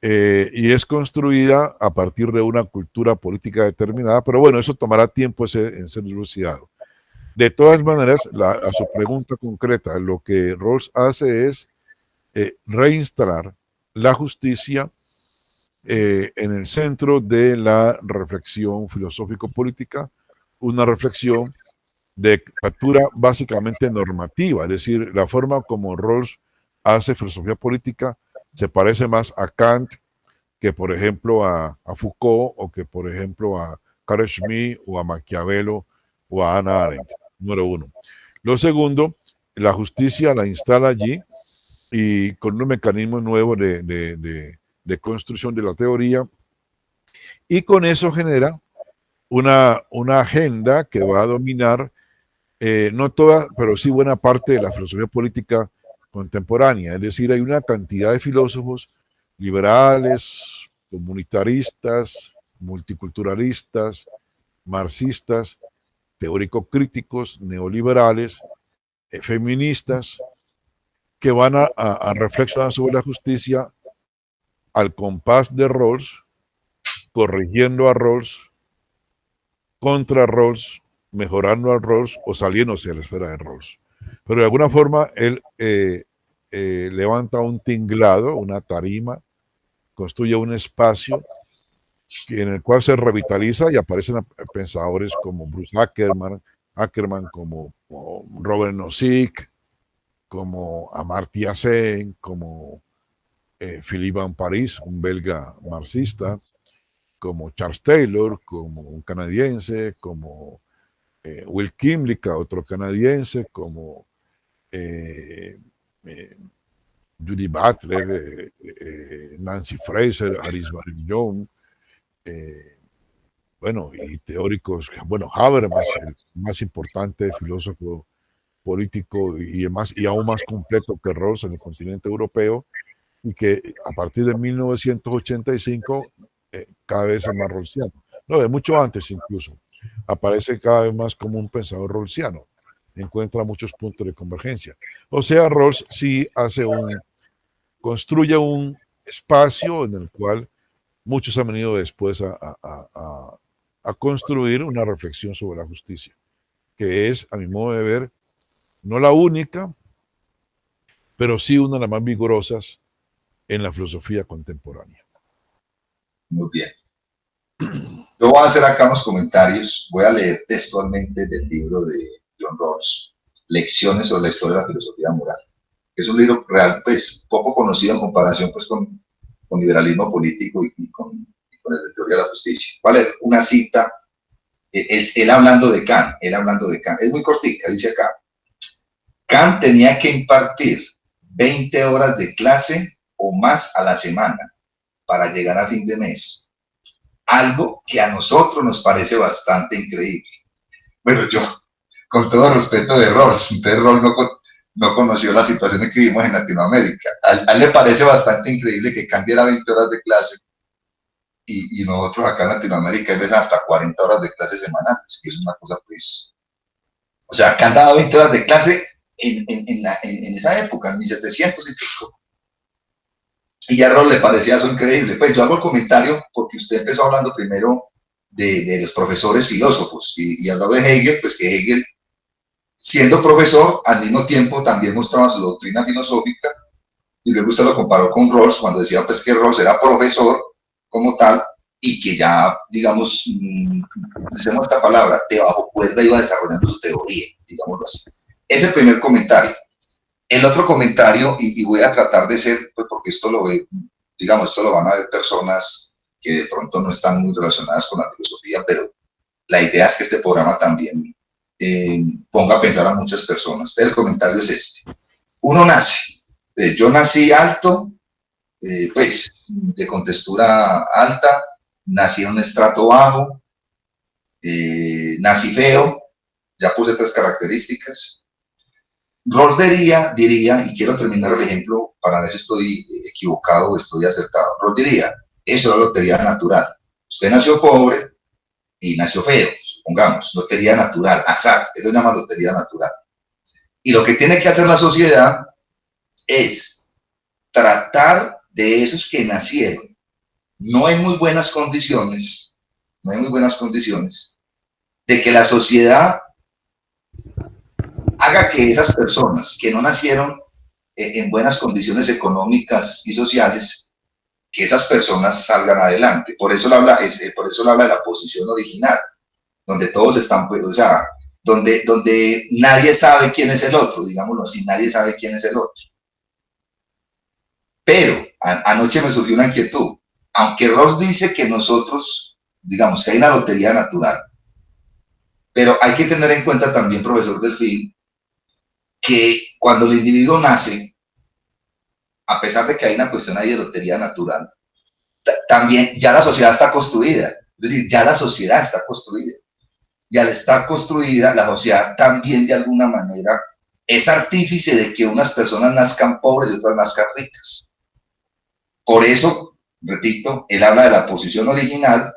y es construida a partir de una cultura política determinada, pero bueno, eso tomará tiempo en ser dilucidado. De todas maneras, a su pregunta concreta, lo que Rawls hace es reinstalar la justicia en el centro de la reflexión filosófico-política, una reflexión de factura básicamente normativa, es decir, la forma como Rawls hace filosofía política se parece más a Kant que, por ejemplo, a Foucault o que, por ejemplo, a Carl Schmitt o a Maquiavelo o a Hannah Arendt, número uno. Lo segundo, la justicia la instala allí y con un mecanismo nuevo de construcción de la teoría, y con eso genera una agenda que va a dominar no toda, pero sí buena parte de la filosofía política contemporánea. Es decir, hay una cantidad de filósofos liberales, comunitaristas, multiculturalistas, marxistas, teórico-críticos, neoliberales, feministas, que van a reflexionar sobre la justicia al compás de Rawls, corrigiendo a Rawls, contra Rawls, mejorando a Rawls o saliéndose de la esfera de Rawls. Pero de alguna forma él levanta un tinglado, una tarima, construye un espacio en el cual se revitaliza y aparecen pensadores como Bruce Ackerman como Robert Nozick, como Amartya Sen, como Philippe Van Parijs, un belga marxista, como Charles Taylor, como un canadiense, como Will Kimlicka, otro canadiense, como Judy Butler, Nancy Fraser, Alice Barillon, bueno, y teóricos, bueno, Habermas, el más importante filósofo político y aún más completo que Rawls en el continente europeo, y que a partir de 1985 cada vez es más rawlsiano. No, de mucho antes incluso. Aparece cada vez más como un pensador rawlsiano. Encuentra muchos puntos de convergencia. O sea, Rawls sí construye un espacio en el cual muchos han venido después a construir una reflexión sobre la justicia, que es, a mi modo de ver, no la única, pero sí una de las más vigorosas en la filosofía contemporánea. Muy bien. Yo voy a hacer acá unos comentarios. Voy a leer textualmente del libro de John Rawls, Lecciones sobre la historia de la filosofía moral. Es un libro real, pues, poco conocido en comparación pues, con liberalismo político y con la teoría de la justicia. Vale, una cita, es él hablando de Kant, es muy cortica, dice acá: Kant tenía que impartir 20 horas de clase o más a la semana para llegar a fin de mes. Algo que a nosotros nos parece bastante increíble. Bueno, yo, con todo respeto de Rolls, entonces Rolls no conoció la situación en que vivimos en Latinoamérica. A él le parece bastante increíble que cambiara 20 horas de clase y nosotros acá en Latinoamérica hay veces hasta 40 horas de clase semanales, que es una cosa pues... O sea, que han dado 20 horas de clase en esa época, en 1700 y pico. Y a Rolls le parecía eso increíble. Pues yo hago el comentario porque usted empezó hablando primero de los profesores filósofos y habló de Hegel, pues que Hegel, siendo profesor, al mismo tiempo también mostraba su doctrina filosófica, y luego usted lo comparó con Rawls cuando decía pues que Rawls era profesor como tal y que ya, digamos, usemos esta palabra, de bajo cuerda iba desarrollando su teoría, digámoslo así. Ese primer comentario. El otro comentario, y voy a tratar de ser, pues porque esto lo ve, digamos, esto lo van a ver personas que de pronto no están muy relacionadas con la filosofía, pero la idea es que este programa también ponga a pensar a muchas personas. El comentario es este. Uno nace. Yo nací alto, pues, de contextura alta, nací en un estrato bajo, nací feo, ya puse 3 características. Rawls diría, y quiero terminar el ejemplo para ver si estoy equivocado o estoy acertado. Rawls diría, eso es la lotería natural. Usted nació pobre y nació feo, supongamos, lotería natural, azar, él lo llama lotería natural. Y lo que tiene que hacer la sociedad es tratar de esos que nacieron no en muy buenas condiciones, de que la sociedad haga que esas personas que no nacieron en buenas condiciones económicas y sociales, que esas personas salgan adelante. Por eso habla de la posición original, donde todos están, o sea, donde nadie sabe quién es el otro, digámoslo así, nadie sabe quién es el otro. Pero anoche me surgió una inquietud. Aunque Rawls dice que nosotros, digamos, que hay una lotería natural, pero hay que tener en cuenta también, profesor Delfín, que cuando el individuo nace, a pesar de que hay una cuestión ahí de lotería natural, también ya la sociedad está construida. Es decir, ya la sociedad está construida. Y al estar construida, la sociedad también de alguna manera es artífice de que unas personas nazcan pobres y otras nazcan ricas. Por eso, repito, él habla de la posición original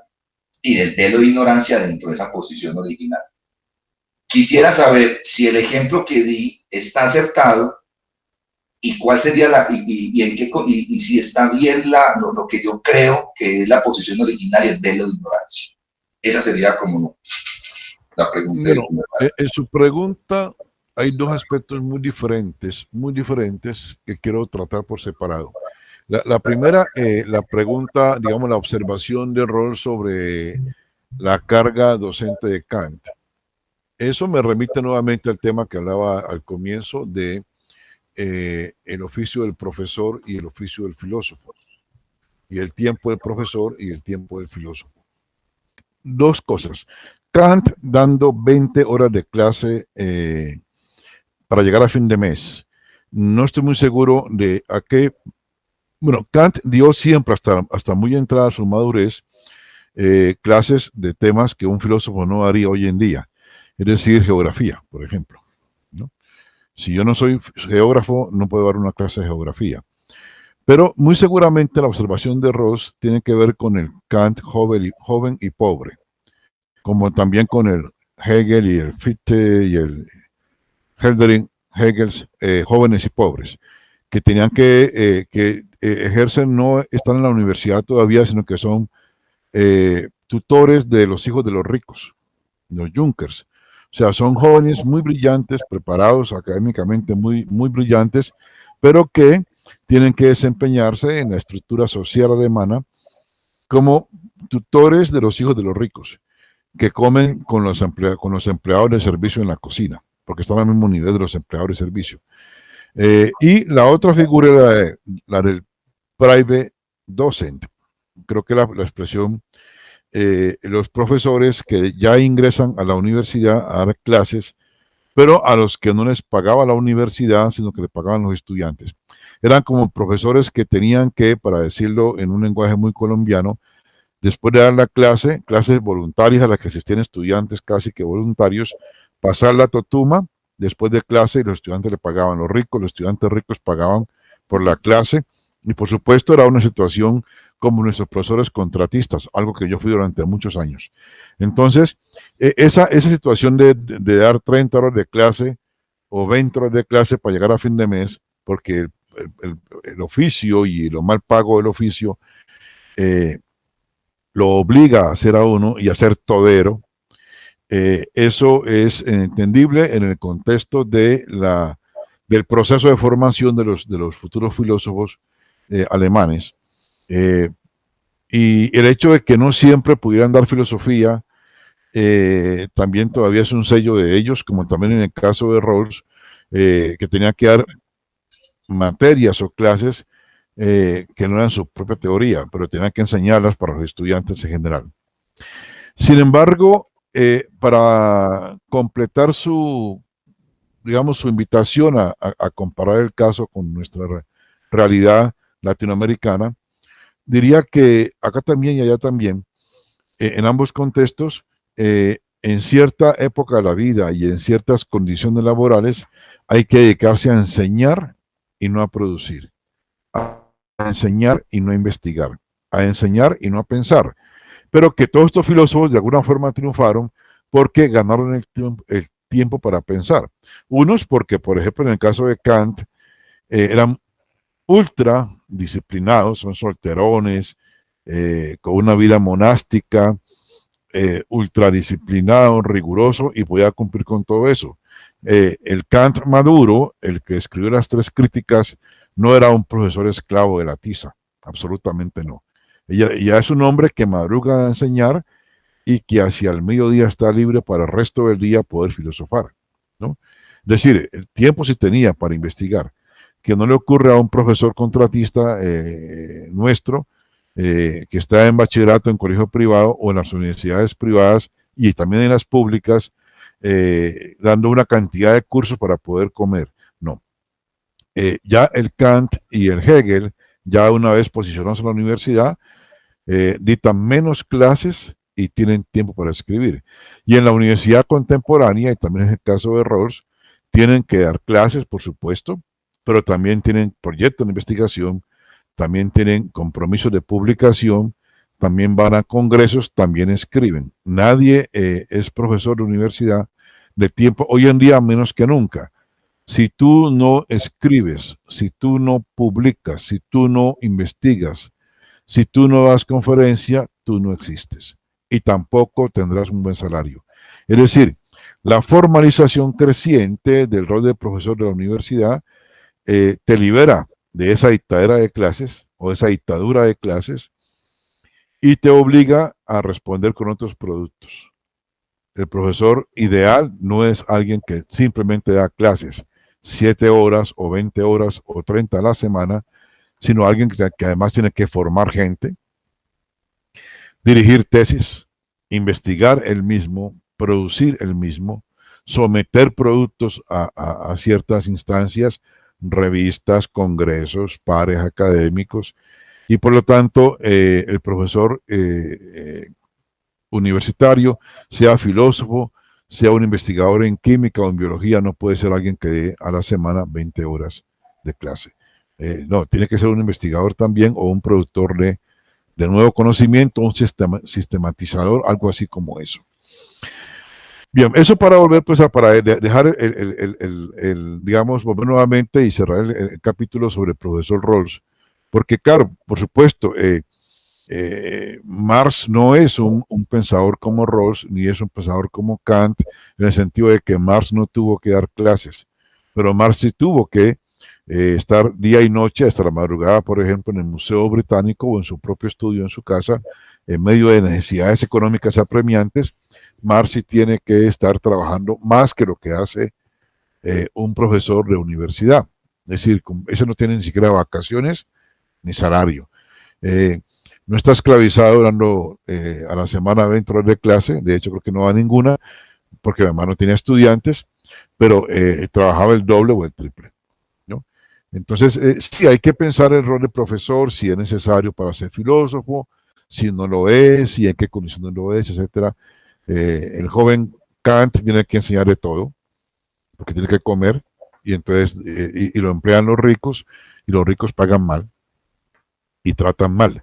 y del velo de ignorancia dentro de esa posición original. Quisiera saber si el ejemplo que di está acertado y cuál sería y si está bien lo que yo creo que es la posición original y el velo de ignorancia. Esa sería como la pregunta. Bueno, en su pregunta hay 2 aspectos muy diferentes que quiero tratar por separado. La primera, la pregunta, digamos, la observación de Rawls sobre la carga docente de Kant. Eso me remite nuevamente al tema que hablaba al comienzo de el oficio del profesor y el oficio del filósofo, y el tiempo del profesor y el tiempo del filósofo. 2 cosas. Kant dando 20 horas de clase para llegar a fin de mes. No estoy muy seguro de a qué. Bueno, Kant dio siempre, hasta muy entrada su madurez, clases de temas que un filósofo no haría hoy en día. Es decir, geografía, por ejemplo, ¿no? Si yo no soy geógrafo, no puedo dar una clase de geografía. Pero muy seguramente la observación de Rawls tiene que ver con el Kant joven y pobre, como también con el Hegel y el Fichte y el Hegel, jóvenes y pobres, que tenían que ejercen, no están en la universidad todavía, sino que son tutores de los hijos de los ricos, los Junkers. O sea, son jóvenes muy brillantes, preparados académicamente, muy brillantes, pero que tienen que desempeñarse en la estructura social alemana como tutores de los hijos de los ricos, que comen con los empleados de servicio en la cocina, porque están al mismo nivel de los empleados de servicio. Y la otra figura era la del private docent. Creo que la expresión, los profesores que ya ingresan a la universidad a dar clases, pero a los que no les pagaba la universidad, sino que le pagaban los estudiantes. eran como profesores que tenían que, para decirlo en un lenguaje muy colombiano, después de dar la clase, clases voluntarias a las que asistían estudiantes casi que voluntarios, pasar la totuma después de clase y los estudiantes le pagaban. Los estudiantes ricos pagaban por la clase y por supuesto era una situación como nuestros profesores contratistas, algo que yo fui durante muchos años. Entonces, esa situación de dar 30 horas de clase o 20 horas de clase para llegar a fin de mes, porque el oficio y lo mal pago del oficio eh, lo obliga a hacer a uno y a ser todero. Eso es entendible en el contexto del proceso de formación de los futuros filósofos alemanes. Eh, y el hecho de que no siempre pudieran dar filosofía también todavía es un sello de ellos, como también en el caso de Rawls, que tenía que dar materias o clases que no eran su propia teoría, pero tenía que enseñarlas para los estudiantes en general. Sin embargo, para completar digamos, su invitación a comparar el caso con nuestra realidad latinoamericana, diría que acá también y allá también, en ambos contextos, en cierta época de la vida y en ciertas condiciones laborales, hay que dedicarse a enseñar y no a producir, a enseñar y no a investigar, a enseñar y no a pensar. Pero que todos estos filósofos de alguna forma triunfaron porque ganaron el tiempo para pensar. Unos porque, por ejemplo, en el caso de Kant, eran ultra disciplinados, son solterones, con una vida monástica, ultra disciplinado, riguroso y podía cumplir con todo eso. El Kant maduro, el que escribió las tres críticas, no era un profesor esclavo de la tiza, absolutamente no. Ella es un hombre que madruga a enseñar y que hacia el mediodía está libre para el resto del día poder filosofar, ¿no? Es decir, el tiempo sí tenía para investigar, que no le ocurre a un profesor contratista nuestro, que está en bachillerato en colegio privado o en las universidades privadas y también en las públicas, dando una cantidad de cursos para poder comer. No. Ya el Kant y el Hegel, ya una vez posicionados en la universidad, dictan menos clases y tienen tiempo para escribir. Y en la universidad contemporánea, y también en el caso de Rawls, tienen que dar clases, por supuesto, pero también tienen proyectos de investigación, también tienen compromisos de publicación, también van a congresos, también escriben. Nadie es profesor de universidad de tiempo, hoy en día menos que nunca. Si tú no escribes, si tú no publicas, si tú no investigas, si tú no das conferencia, tú no existes y tampoco tendrás un buen salario. Es decir, la formalización creciente del rol de profesor de la universidad te libera de esa dictadura de clases o esa dictadura de clases y te obliga a responder con otros productos. El profesor ideal no es alguien que simplemente da clases 7 horas o 20 horas o 30 a la semana, sino alguien que además tiene que formar gente, dirigir tesis, investigar el mismo, producir el mismo, someter productos a ciertas instancias, revistas, congresos, pares académicos, y por lo tanto el profesor universitario, sea filósofo, sea un investigador en química o en biología, no puede ser alguien que dé a la semana 20 horas de clase. No, tiene que ser un investigador también o un productor de nuevo conocimiento, un sistematizador, algo así como eso. Bien, eso para volver pues para dejar digamos, volver nuevamente y cerrar el capítulo sobre el profesor Rawls, porque claro, por supuesto, Marx no es un pensador como Rawls, ni es un pensador como Kant, en el sentido de que Marx no tuvo que dar clases, pero Marx sí tuvo que estar día y noche hasta la madrugada, por ejemplo, en el Museo Británico o en su propio estudio en su casa, en medio de necesidades económicas apremiantes. Marx sí tiene que estar trabajando más que lo que hace un profesor de universidad. Es decir, ese no tiene ni siquiera vacaciones ni salario. No está esclavizado dando a la semana 20 horas de clase, de hecho creo que no va a ninguna, porque además no tenía estudiantes, pero trabajaba el doble o el triple, ¿no? Entonces, sí, hay que pensar el rol de profesor, si es necesario para ser filósofo, si no lo es, si en qué condiciones lo es, etcétera. El joven Kant tiene que enseñar de todo, porque tiene que comer, y entonces y lo emplean los ricos, y los ricos pagan mal y tratan mal.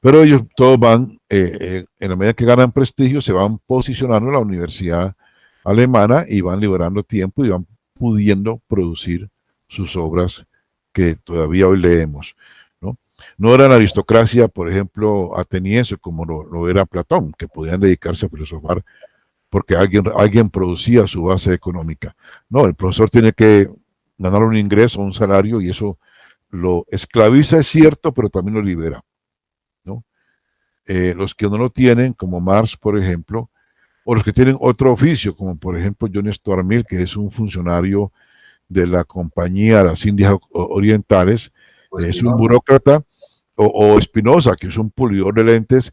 Pero ellos todos van, en la medida que ganan prestigio, se van posicionando en la universidad alemana y van liberando tiempo y van pudiendo producir sus obras que todavía hoy leemos, ¿no? No era la aristocracia, por ejemplo, ateniense, como lo era Platón, que podían dedicarse a filosofar porque alguien producía su base económica. No, el profesor tiene que ganar un ingreso, un salario, y eso lo esclaviza, es cierto, pero también lo libera, ¿no? Los que no lo tienen, como Marx, por ejemplo, o los que tienen otro oficio, como por ejemplo John Stuart Mill, que es un funcionario de la Compañía de las Indias Orientales, Pues es un Spinoza. burócrata, o Espinosa, que es un pulidor de lentes,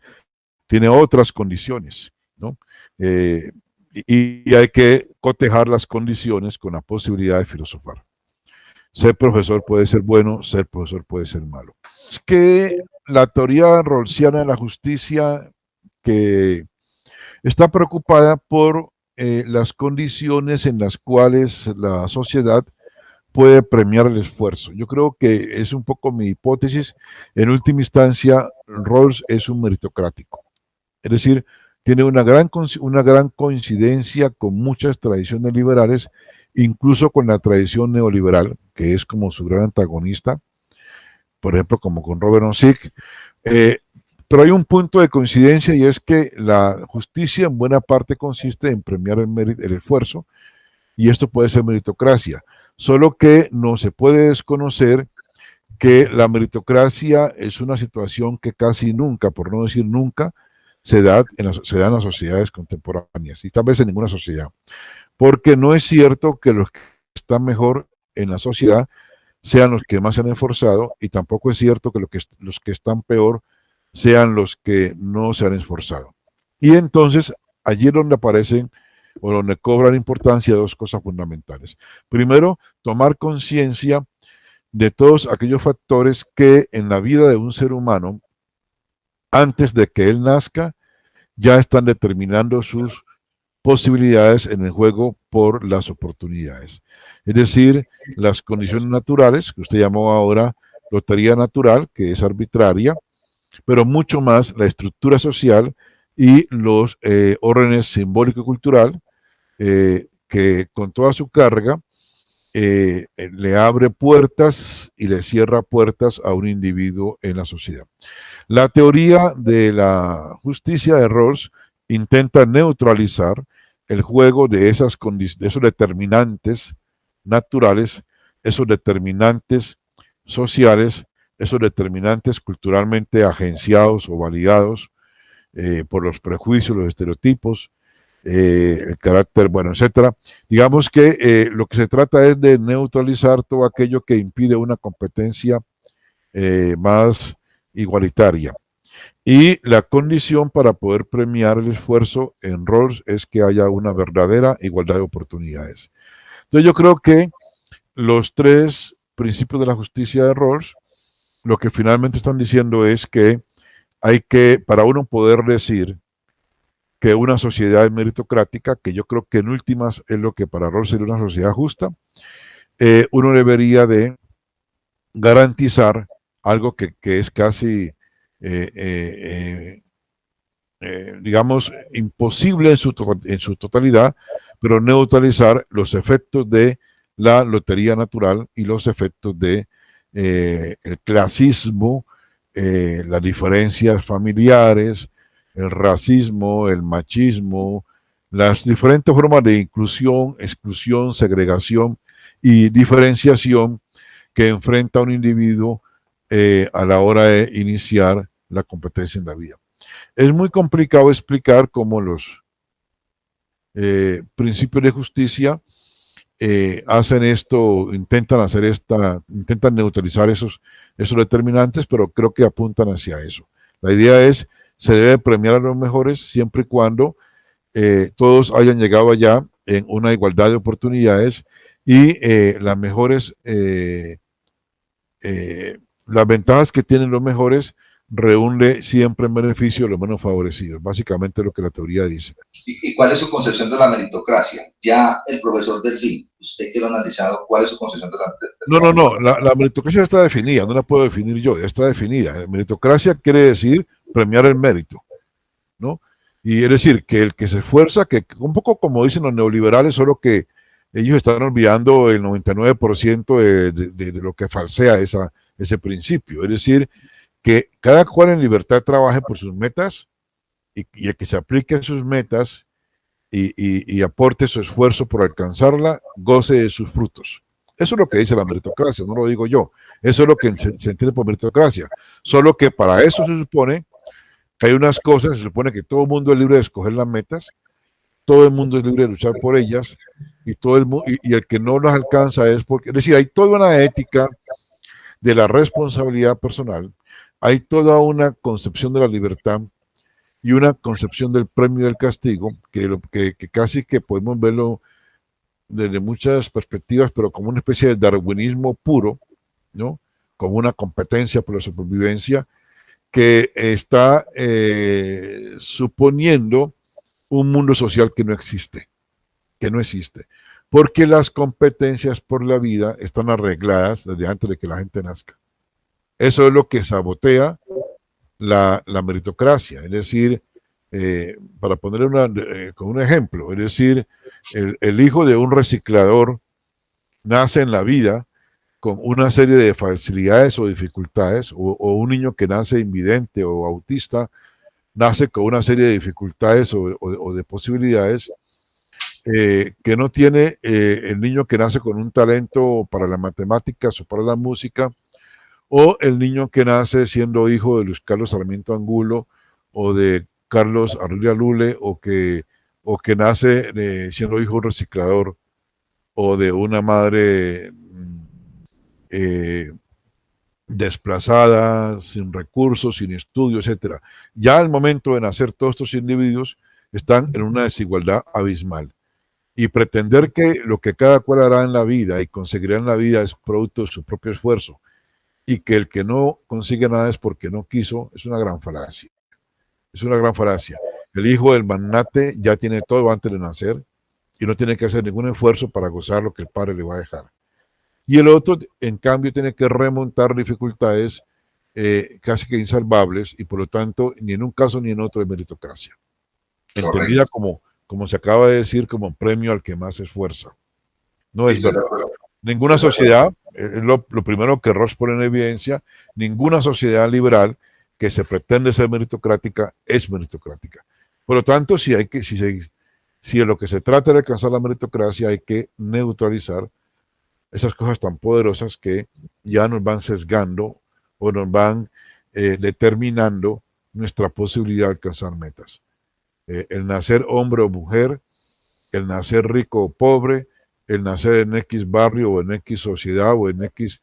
tiene otras condiciones, ¿no? Eh, y hay que cotejar las condiciones con la posibilidad de filosofar. Ser profesor puede ser bueno, ser profesor puede ser malo. Es que la teoría rawlsiana de la justicia, que está preocupada por las condiciones en las cuales la sociedad puede premiar el esfuerzo. Yo creo que es un poco mi hipótesis. En última instancia, Rawls es un meritocrático. Es decir, tiene una gran coincidencia con muchas tradiciones liberales, incluso con la tradición neoliberal, que es como su gran antagonista, por ejemplo, como con Robert Nozick. Eh, pero hay un punto de coincidencia, y es que la justicia en buena parte consiste en premiar el esfuerzo, y esto puede ser meritocracia. Solo que no se puede desconocer que la meritocracia es una situación que casi nunca, por no decir nunca, se da en las sociedades contemporáneas, y tal vez en ninguna sociedad. Porque no es cierto que los que están mejor en la sociedad sean los que más se han esforzado, y tampoco es cierto que los que están peor sean los que no se han esforzado. Y entonces, allí es donde aparecen o donde cobran importancia dos cosas fundamentales. Primero, tomar conciencia de todos aquellos factores que en la vida de un ser humano, antes de que él nazca, ya están determinando sus posibilidades en el juego por las oportunidades. Es decir, las condiciones naturales, que usted llamó ahora lotería natural, que es arbitraria, pero mucho más la estructura social y los órdenes simbólico y cultural, que con toda su carga le abre puertas y le cierra puertas a un individuo en la sociedad. La teoría de la justicia de Rawls intenta neutralizar el juego de de esos determinantes naturales, esos determinantes sociales, esos determinantes culturalmente agenciados o validados por los prejuicios, los estereotipos, el carácter, bueno, etcétera. Digamos que lo que se trata es de neutralizar todo aquello que impide una competencia más igualitaria. Y la condición para poder premiar el esfuerzo en Rawls es que haya una verdadera igualdad de oportunidades. Entonces yo creo que los tres principios de la justicia de Rawls lo que finalmente están diciendo es que hay que, para uno poder decir que una sociedad es meritocrática, que yo creo que en últimas es lo que para Rawls sería una sociedad justa, uno debería de garantizar algo que es casi, eh, eh, digamos, imposible en su totalidad, pero neutralizar los efectos de la lotería natural y los efectos de el clasismo, las diferencias familiares, el racismo, el machismo, las diferentes formas de inclusión, exclusión, segregación y diferenciación que enfrenta un individuo a la hora de iniciar la competencia en la vida. Es muy complicado explicar cómo los principios de justicia hacen esto, intentan neutralizar esos determinantes, pero creo que apuntan hacia eso. La idea es, se debe premiar a los mejores siempre y cuando todos hayan llegado allá en una igualdad de oportunidades, y las mejores las ventajas que tienen los mejores reúne siempre en beneficio de los menos favorecidos. Básicamente lo que la teoría dice. ¿Y cuál es su concepción de la meritocracia? Ya el profesor Delfín, usted que lo ha analizado, ¿cuál es su concepción de la meritocracia? No, la meritocracia está definida, no la puedo definir yo, ya está definida. Meritocracia quiere decir premiar el mérito, ¿no? Y es decir, que el que se esfuerza, que un poco como dicen los neoliberales, solo que ellos están olvidando el 99% de lo que falsea ese principio. Es decir, que cada cual en libertad trabaje por sus metas y el que se aplique a sus metas y aporte su esfuerzo por alcanzarla, goce de sus frutos. Eso es lo que dice la meritocracia, no lo digo yo. Eso es lo que se entiende por meritocracia. Solo que para eso se supone que hay unas cosas, se supone que todo el mundo es libre de escoger las metas, todo el mundo es libre de luchar por ellas, y el que no las alcanza es porque, es decir, hay toda una ética de la responsabilidad personal, hay toda una concepción de la libertad y una concepción del premio y del castigo, que casi que podemos verlo desde muchas perspectivas, pero como una especie de darwinismo puro, ¿no? Como una competencia por la supervivencia, que está suponiendo un mundo social que no existe, porque las competencias por la vida están arregladas desde antes de que la gente nazca. Eso es lo que sabotea la meritocracia, es decir, para poner con un ejemplo, es decir, el hijo de un reciclador nace en la vida con una serie de facilidades o dificultades, o un niño que nace invidente o autista nace con una serie de dificultades o de posibilidades que no tiene el niño que nace con un talento para las matemáticas o para la música, o el niño que nace siendo hijo de Luis Carlos Sarmiento Angulo o de Carlos Arruya Lule, o que nace siendo hijo de un reciclador o de una madre eh, desplazada, sin recursos, sin estudio, etcétera. Ya al momento de nacer, todos estos individuos están en una desigualdad abismal. Y pretender que lo que cada cual hará en la vida y conseguirá en la vida es producto de su propio esfuerzo, y que el que no consigue nada es porque no quiso, es una gran falacia. Es una gran falacia. El hijo del magnate ya tiene todo antes de nacer y no tiene que hacer ningún esfuerzo para gozar lo que el padre le va a dejar. Y el otro, en cambio, tiene que remontar dificultades casi que insalvables, y por lo tanto, ni en un caso ni en otro es meritocracia. Entendida como se acaba de decir, como premio al que más se esfuerza. No es verdad. Ninguna sociedad, es lo primero que Ross pone en evidencia, ninguna sociedad liberal que se pretende ser meritocrática es meritocrática. Por lo tanto, si de lo que se trata de alcanzar la meritocracia, hay que neutralizar esas cosas tan poderosas que ya nos van sesgando o nos van determinando nuestra posibilidad de alcanzar metas. El nacer hombre o mujer, el nacer rico o pobre, el nacer en X barrio o en X sociedad o en X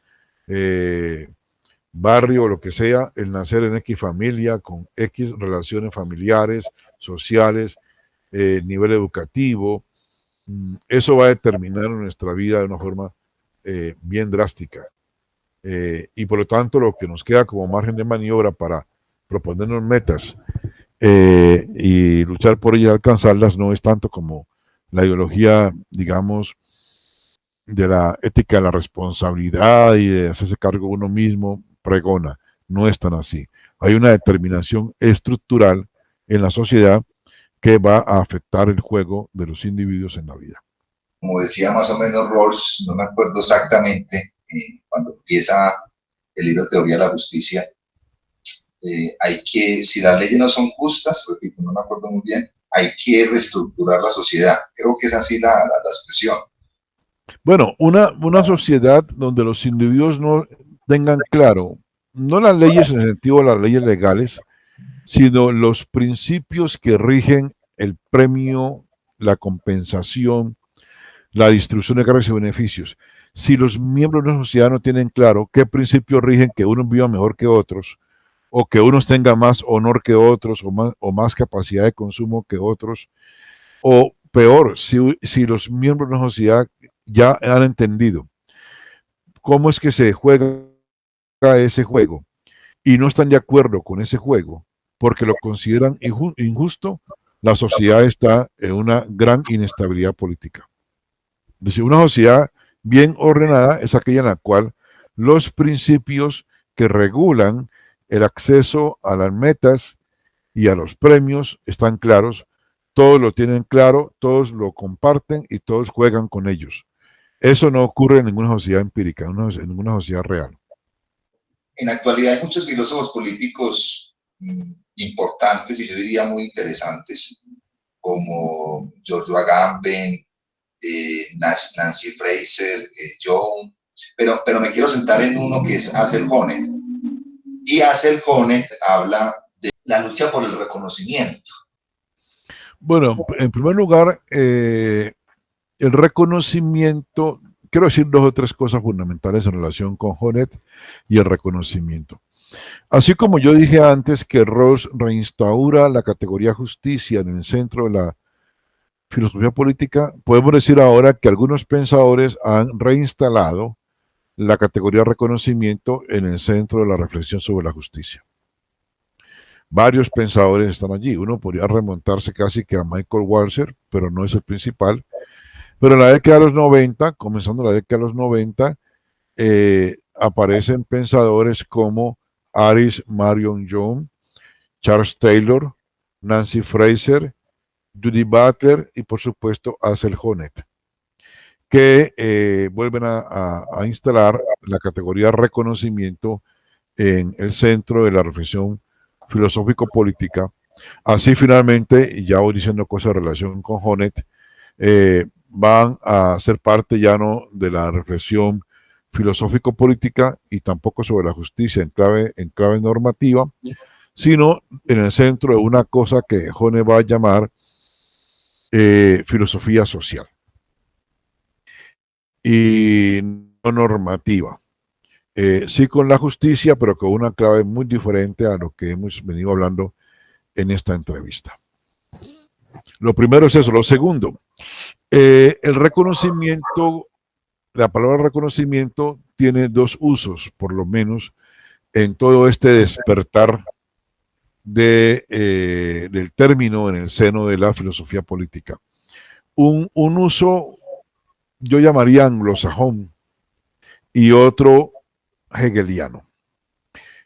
barrio o lo que sea, el nacer en X familia, con X relaciones familiares, sociales, nivel educativo, eso va a determinar nuestra vida de una forma bien drástica. Y por lo tanto, lo que nos queda como margen de maniobra para proponernos metas y luchar por ellas y alcanzarlas no es tanto como la ideología, digamos, de la ética de la responsabilidad y de hacerse cargo uno mismo pregona. No es tan así. Hay una determinación estructural en la sociedad que va a afectar el juego de los individuos en la vida. Como decía más o menos Rawls, no me acuerdo exactamente, cuando empieza el libro Teoría de la Justicia, si las leyes no son justas, repito, no me acuerdo muy bien, hay que reestructurar la sociedad. Creo que es así la expresión. Bueno, una sociedad donde los individuos no tengan claro, no las leyes en el sentido de las leyes legales, sino los principios que rigen el premio, la compensación, la distribución de cargas y beneficios. Si los miembros de una sociedad no tienen claro qué principios rigen que unos vivan mejor que otros, o que unos tengan más honor que otros, o más capacidad de consumo que otros, o peor, si los miembros de una sociedad ya han entendido cómo es que se juega ese juego y no están de acuerdo con ese juego porque lo consideran injusto, la sociedad está en una gran inestabilidad política. Es decir, una sociedad bien ordenada es aquella en la cual los principios que regulan el acceso a las metas y a los premios están claros, todos lo tienen claro, todos lo comparten y todos juegan con ellos. Eso no ocurre en ninguna sociedad empírica, en ninguna sociedad real. En la actualidad hay muchos filósofos políticos importantes y yo diría muy interesantes, como George Agamben, Nancy Fraser, Joe, pero me quiero sentar en uno que es Ansel Honneth. Y Ansel Honneth habla de la lucha por el reconocimiento. Bueno, en primer lugar, el reconocimiento, quiero decir dos o tres cosas fundamentales en relación con Honneth y el reconocimiento. Así como yo dije antes que Rawls reinstaura la categoría justicia en el centro de la filosofía política, podemos decir ahora que algunos pensadores han reinstalado la categoría reconocimiento en el centro de la reflexión sobre la justicia. Varios pensadores están allí. Uno podría remontarse casi que a Michael Walzer, pero no es el principal. Pero en la década de los 90, comenzando la década de los 90, aparecen pensadores como Aris Marion Young, Charles Taylor, Nancy Fraser, Judy Butler y por supuesto Ansel Honneth, que vuelven a instalar la categoría reconocimiento en el centro de la reflexión filosófico-política. Así finalmente, y ya voy diciendo cosas en relación con Honneth, van a ser parte ya no de la reflexión filosófico-política y tampoco sobre la justicia en clave normativa, sino en el centro de una cosa que Honneth va a llamar filosofía social y no normativa. Sí con la justicia, pero con una clave muy diferente a lo que hemos venido hablando en esta entrevista. Lo primero es eso. Lo segundo, el reconocimiento, la palabra reconocimiento tiene dos usos, por lo menos, en todo este despertar del término en el seno de la filosofía política. Un uso, yo llamaría anglosajón, y otro hegeliano.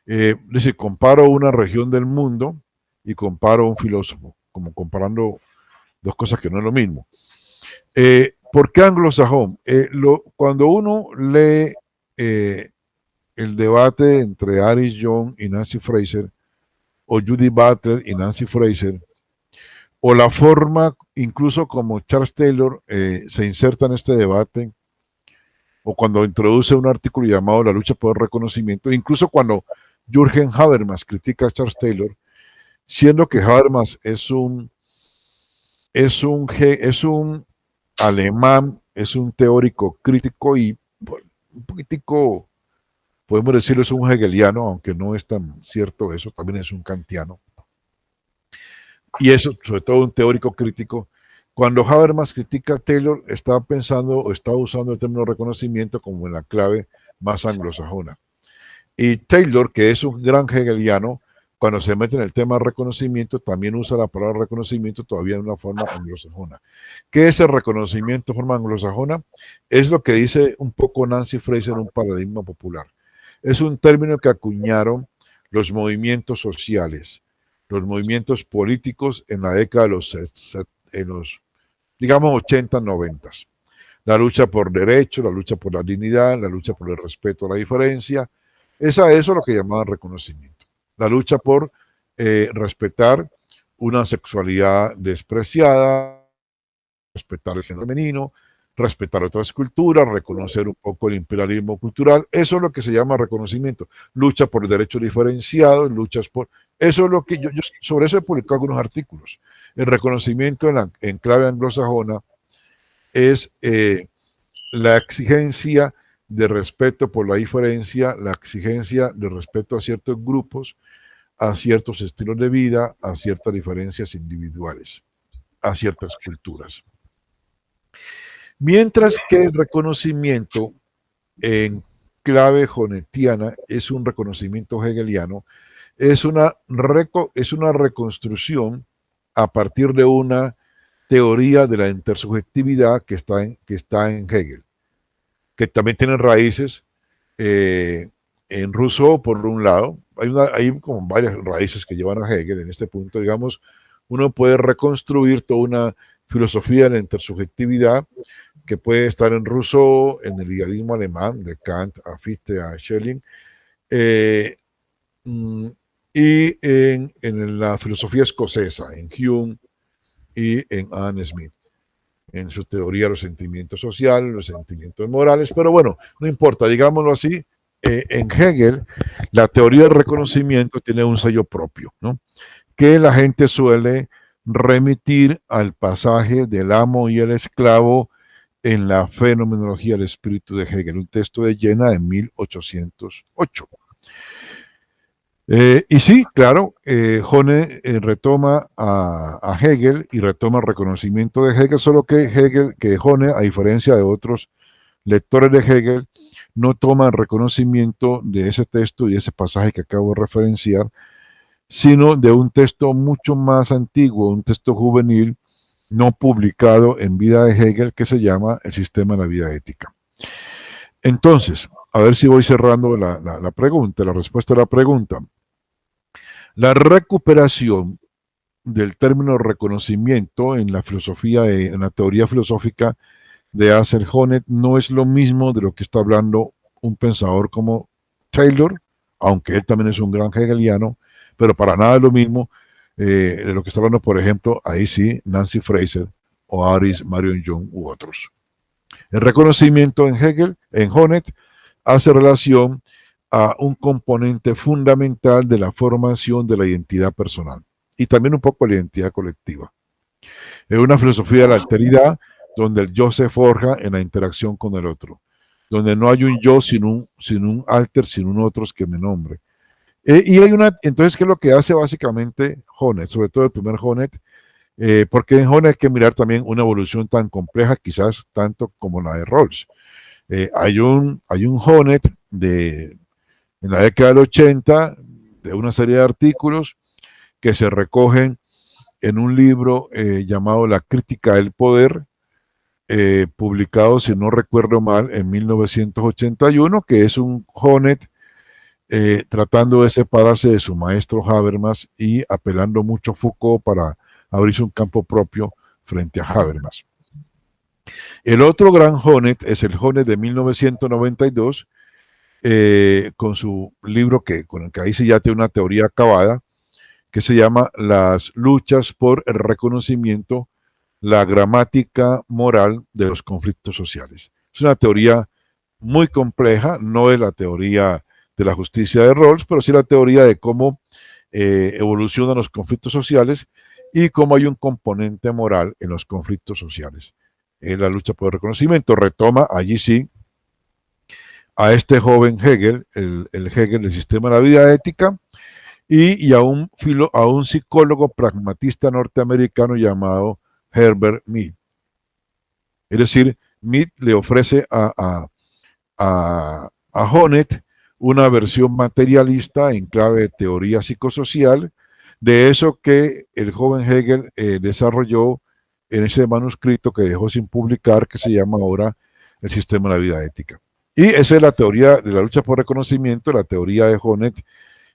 Es decir, comparo una región del mundo y comparo un filósofo, como comparando dos cosas que no es lo mismo. ¿Por qué anglosajón? Cuando uno lee el debate entre Aris Young y Nancy Fraser, o Judy Butler y Nancy Fraser, o la forma incluso como Charles Taylor se inserta en este debate, o cuando introduce un artículo llamado La lucha por el reconocimiento, incluso cuando Jürgen Habermas critica a Charles Taylor, siendo que Habermas es un alemán, es un teórico crítico y un poquitico, podemos decirlo, es un hegeliano, aunque no es tan cierto eso, también es un kantiano. Y eso, sobre todo un teórico crítico. Cuando Habermas critica a Taylor, está pensando o está usando el término reconocimiento como en la clave más anglosajona. Y Taylor, que es un gran hegeliano, cuando se mete en el tema reconocimiento, también usa la palabra reconocimiento todavía de una forma anglosajona. ¿Qué es el reconocimiento de forma anglosajona? Es lo que dice un poco Nancy Fraser en un paradigma popular. Es un término que acuñaron los movimientos sociales, los movimientos políticos en la década de los digamos, 80, 90. La lucha por derechos, la lucha por la dignidad, la lucha por el respeto a la diferencia. Eso es lo que llamaban reconocimiento. La lucha por respetar una sexualidad despreciada, respetar el género femenino, respetar otras culturas, reconocer un poco el imperialismo cultural. Eso es lo que se llama reconocimiento. Lucha por derechos diferenciados, luchas por... Eso es lo que yo sobre eso he publicado algunos artículos. El reconocimiento en clave anglosajona es la exigencia de respeto por la diferencia, la exigencia de respeto a ciertos grupos, a ciertos estilos de vida, a ciertas diferencias individuales, a ciertas culturas. Mientras que el reconocimiento en clave jonetiana, es un reconocimiento hegeliano, es una reconstrucción a partir de una teoría de la intersubjetividad que está en Hegel, que también tiene raíces en Rousseau, por un lado. Hay como varias raíces que llevan a Hegel en este punto. Digamos, uno puede reconstruir toda una filosofía de la intersubjetividad que puede estar en Rousseau, en el idealismo alemán, de Kant a Fichte a Schelling, eh, y en la filosofía escocesa, en Hume y en Adam Smith, en su teoría de los sentimientos sociales, los sentimientos morales, pero bueno, no importa, digámoslo así, en Hegel la teoría del reconocimiento tiene un sello propio, ¿no? Que la gente suele remitir al pasaje del amo y el esclavo en la fenomenología del espíritu de Hegel, un texto de Jena de 1808. Y sí, claro, Hone retoma a Hegel y retoma el reconocimiento de Hegel, solo que Hone, a diferencia de otros lectores de Hegel, no toma el reconocimiento de ese texto y ese pasaje que acabo de referenciar, sino de un texto mucho más antiguo, un texto juvenil no publicado en vida de Hegel que se llama El sistema de la vida ética. Entonces, a ver si voy cerrando la pregunta, la respuesta a la pregunta. La recuperación del término reconocimiento en la filosofía, en la teoría filosófica de Ansel Honneth no es lo mismo de lo que está hablando un pensador como Taylor, aunque él también es un gran hegeliano, pero para nada es lo mismo de lo que está hablando, por ejemplo, ahí sí, Nancy Fraser o Aris, Marion Young u otros. El reconocimiento en Hegel, en Honneth, hace relación a un componente fundamental de la formación de la identidad personal y también un poco la identidad colectiva. Es una filosofía de la alteridad donde el yo se forja en la interacción con el otro, donde no hay un yo sin un alter, sin un otro que me nombre. Y hay entonces, ¿qué es lo que hace básicamente Honneth? Sobre todo el primer Honneth, porque en Honneth hay que mirar también una evolución tan compleja, quizás tanto como la de Rawls. Hay un Honneth en la década del 80, de una serie de artículos que se recogen en un libro llamado La crítica del poder, publicado, si no recuerdo mal, en 1981, que es un Honneth tratando de separarse de su maestro Habermas y apelando mucho a Foucault para abrirse un campo propio frente a Habermas. El otro gran Honneth es el Honneth de 1992, con su libro con el que ahí sí ya tiene una teoría acabada, que se llama Las luchas por el reconocimiento, la gramática moral de los conflictos sociales. Es una teoría muy compleja, no es la teoría de la justicia de Rawls, pero sí la teoría de cómo evolucionan los conflictos sociales y cómo hay un componente moral en los conflictos sociales. La lucha por el reconocimiento retoma allí sí a este joven Hegel, el Hegel del sistema de la vida ética, y a un psicólogo pragmatista norteamericano llamado Herbert Mead. Es decir, Mead le ofrece a Honneth una versión materialista en clave de teoría psicosocial de eso que el joven Hegel desarrolló en ese manuscrito que dejó sin publicar, que se llama ahora El sistema de la vida ética. Y esa es la teoría de la lucha por reconocimiento, la teoría de Honneth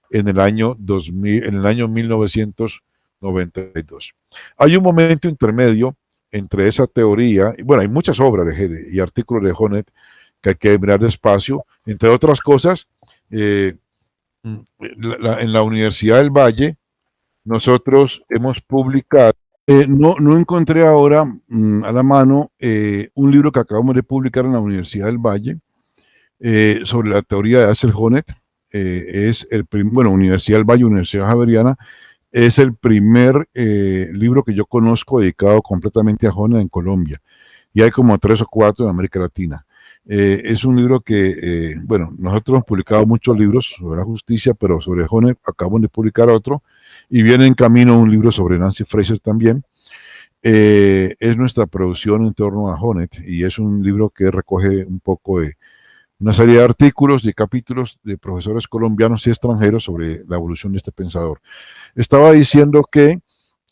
en el año 2000, en el año 1992. Hay un momento intermedio entre esa teoría, y bueno, hay muchas obras y artículos de Honneth que hay que mirar despacio, entre otras cosas, en la Universidad del Valle, nosotros hemos publicado, no encontré ahora a la mano un libro que acabamos de publicar en la Universidad del Valle sobre la teoría de Ansel Honneth. Universidad del Valle, Universidad Javeriana, es el primer libro que yo conozco dedicado completamente a Honneth en Colombia. Y hay como 3 o 4 en América Latina. Es un libro que, nosotros hemos publicado muchos libros sobre la justicia, pero sobre Honneth acabamos de publicar otro, y viene en camino un libro sobre Nancy Fraser también. Es nuestra producción en torno a Honneth, y es un libro que recoge un poco de una serie de artículos y capítulos de profesores colombianos y extranjeros sobre la evolución de este pensador. Estaba diciendo que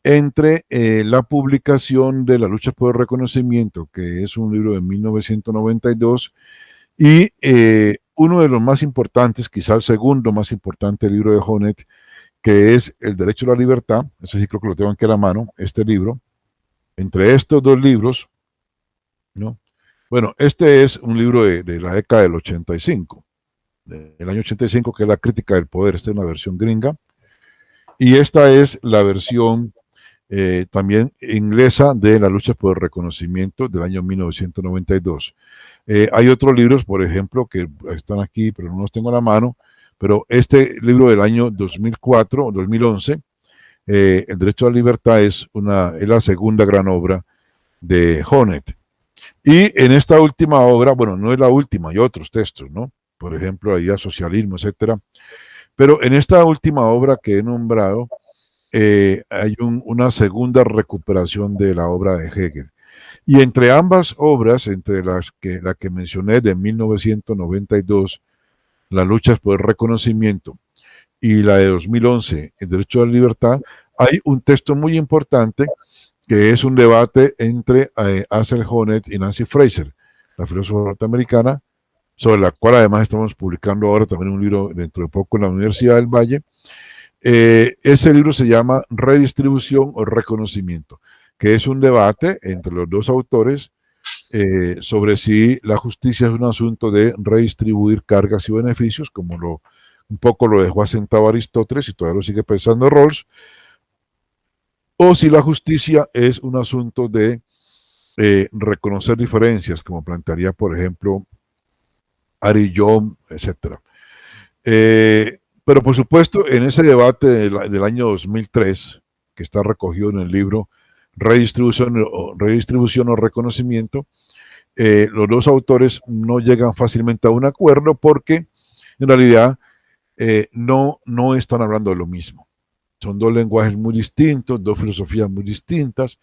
entre la publicación de La lucha por el reconocimiento, que es un libro de 1992, y uno de los más importantes, quizá el segundo más importante libro de Honneth, que es El derecho a la libertad, ese sí creo que lo tengo aquí a la mano, este libro, entre estos dos libros, ¿no? Bueno, este es un libro de la década del 85, del año 85, que es La crítica del poder. Esta es una versión gringa. Y esta es la versión también inglesa de La lucha por el reconocimiento del año 1992. Hay otros libros, por ejemplo, que están aquí, pero no los tengo a la mano, pero este libro del año 2004 o 2011, El derecho a la libertad, es la segunda gran obra de Honneth. Y en esta última obra, bueno, no es la última, hay otros textos, ¿no? Por ejemplo, ahí a socialismo, etcétera. Pero en esta última obra que he nombrado, hay una segunda recuperación de la obra de Hegel. Y entre ambas obras, entre la que mencioné de 1992, Las luchas por el reconocimiento, y la de 2011, El derecho a la libertad, hay un texto muy importante que es un debate entre Ansel Honneth y Nancy Fraser, la filósofa norteamericana, sobre la cual además estamos publicando ahora también un libro dentro de poco en la Universidad del Valle. Ese libro se llama Redistribución o Reconocimiento, que es un debate entre los dos autores sobre si la justicia es un asunto de redistribuir cargas y beneficios, como un poco lo dejó asentado Aristóteles y todavía lo sigue pensando Rawls, o si la justicia es un asunto de reconocer diferencias, como plantearía, por ejemplo, Ari Young, etc. Pero por supuesto, en ese debate del año 2003, que está recogido en el libro Redistribución o Reconocimiento, los dos autores no llegan fácilmente a un acuerdo porque en realidad no están hablando de lo mismo. Son dos lenguajes muy distintos, dos filosofías muy distintas,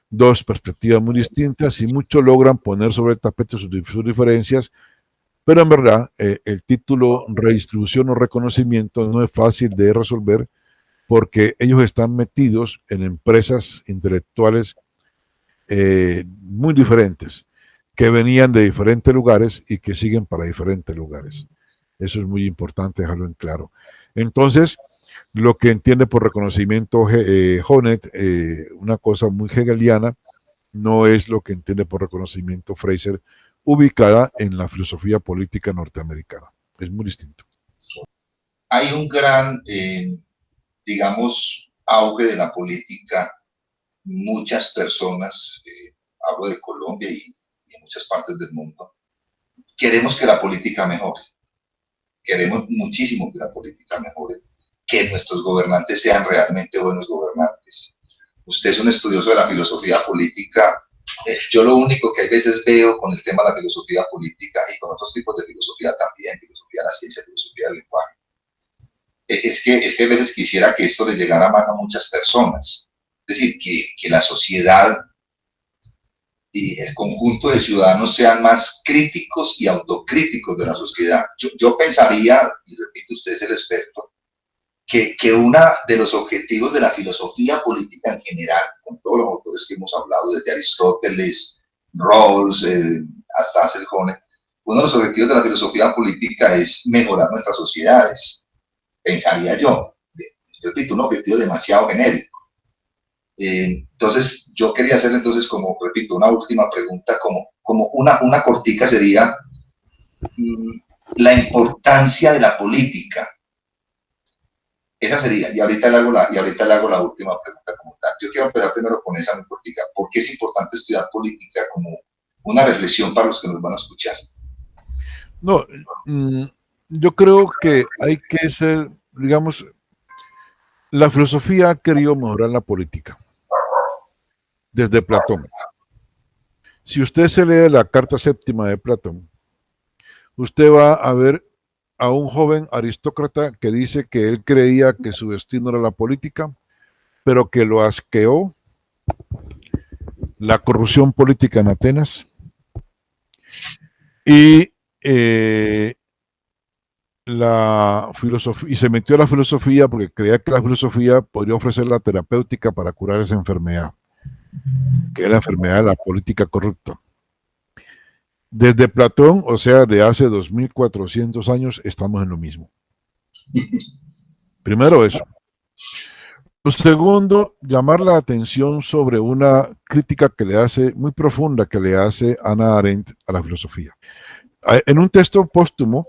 dos perspectivas muy distintas, y muchos logran poner sobre el tapete sus diferencias, pero en verdad el título Redistribución o Reconocimiento no es fácil de resolver porque ellos están metidos en empresas intelectuales muy diferentes, que venían de diferentes lugares y que siguen para diferentes lugares. Eso es muy importante dejarlo en claro. Entonces, lo que entiende por reconocimiento Honneth, una cosa muy hegeliana, no es lo que entiende por reconocimiento Fraser, ubicada en la filosofía política norteamericana. Es muy distinto. Hay un gran, digamos, auge de la política. Muchas personas, hablo de Colombia y en muchas partes del mundo, queremos que la política mejore. Queremos muchísimo que la política mejore, que nuestros gobernantes sean realmente buenos gobernantes. Usted es un estudioso de la filosofía política. Yo lo único que a veces veo con el tema de la filosofía política y con otros tipos de filosofía también, filosofía de la ciencia, filosofía del lenguaje, es que a veces quisiera que esto le llegara más a muchas personas. Es decir, que la sociedad y el conjunto de ciudadanos sean más críticos y autocríticos de la sociedad. Yo pensaría, y repito, usted es el experto, que uno de los objetivos de la filosofía política en general, con todos los autores que hemos hablado, desde Aristóteles, Rawls, hasta Ansel Honneth, uno de los objetivos de la filosofía política es mejorar nuestras sociedades, pensaría yo. Yo repito, un objetivo demasiado genérico. Entonces, yo quería hacerle entonces, como repito, una última pregunta, como una cortica sería la importancia de la política. Esa sería, y ahorita le hago la última pregunta como tal. Yo quiero empezar primero con esa muy cortica. ¿Por qué es importante estudiar política como una reflexión para los que nos van a escuchar? No, yo creo que hay que ser, digamos, la filosofía ha querido mejorar la política desde Platón. Si usted se lee la carta séptima de Platón, usted va a ver a un joven aristócrata que dice que él creía que su destino era la política, pero que lo asqueó la corrupción política en Atenas, y eh, la filosofía, y se metió a la filosofía porque creía que la filosofía podría ofrecer la terapéutica para curar esa enfermedad, que es la enfermedad de la política corrupta. Desde Platón, o sea, de hace 2400 años, estamos en lo mismo. Primero eso. Lo segundo, llamar la atención sobre una crítica que le hace, muy profunda, que le hace Hannah Arendt a la filosofía. En un texto póstumo,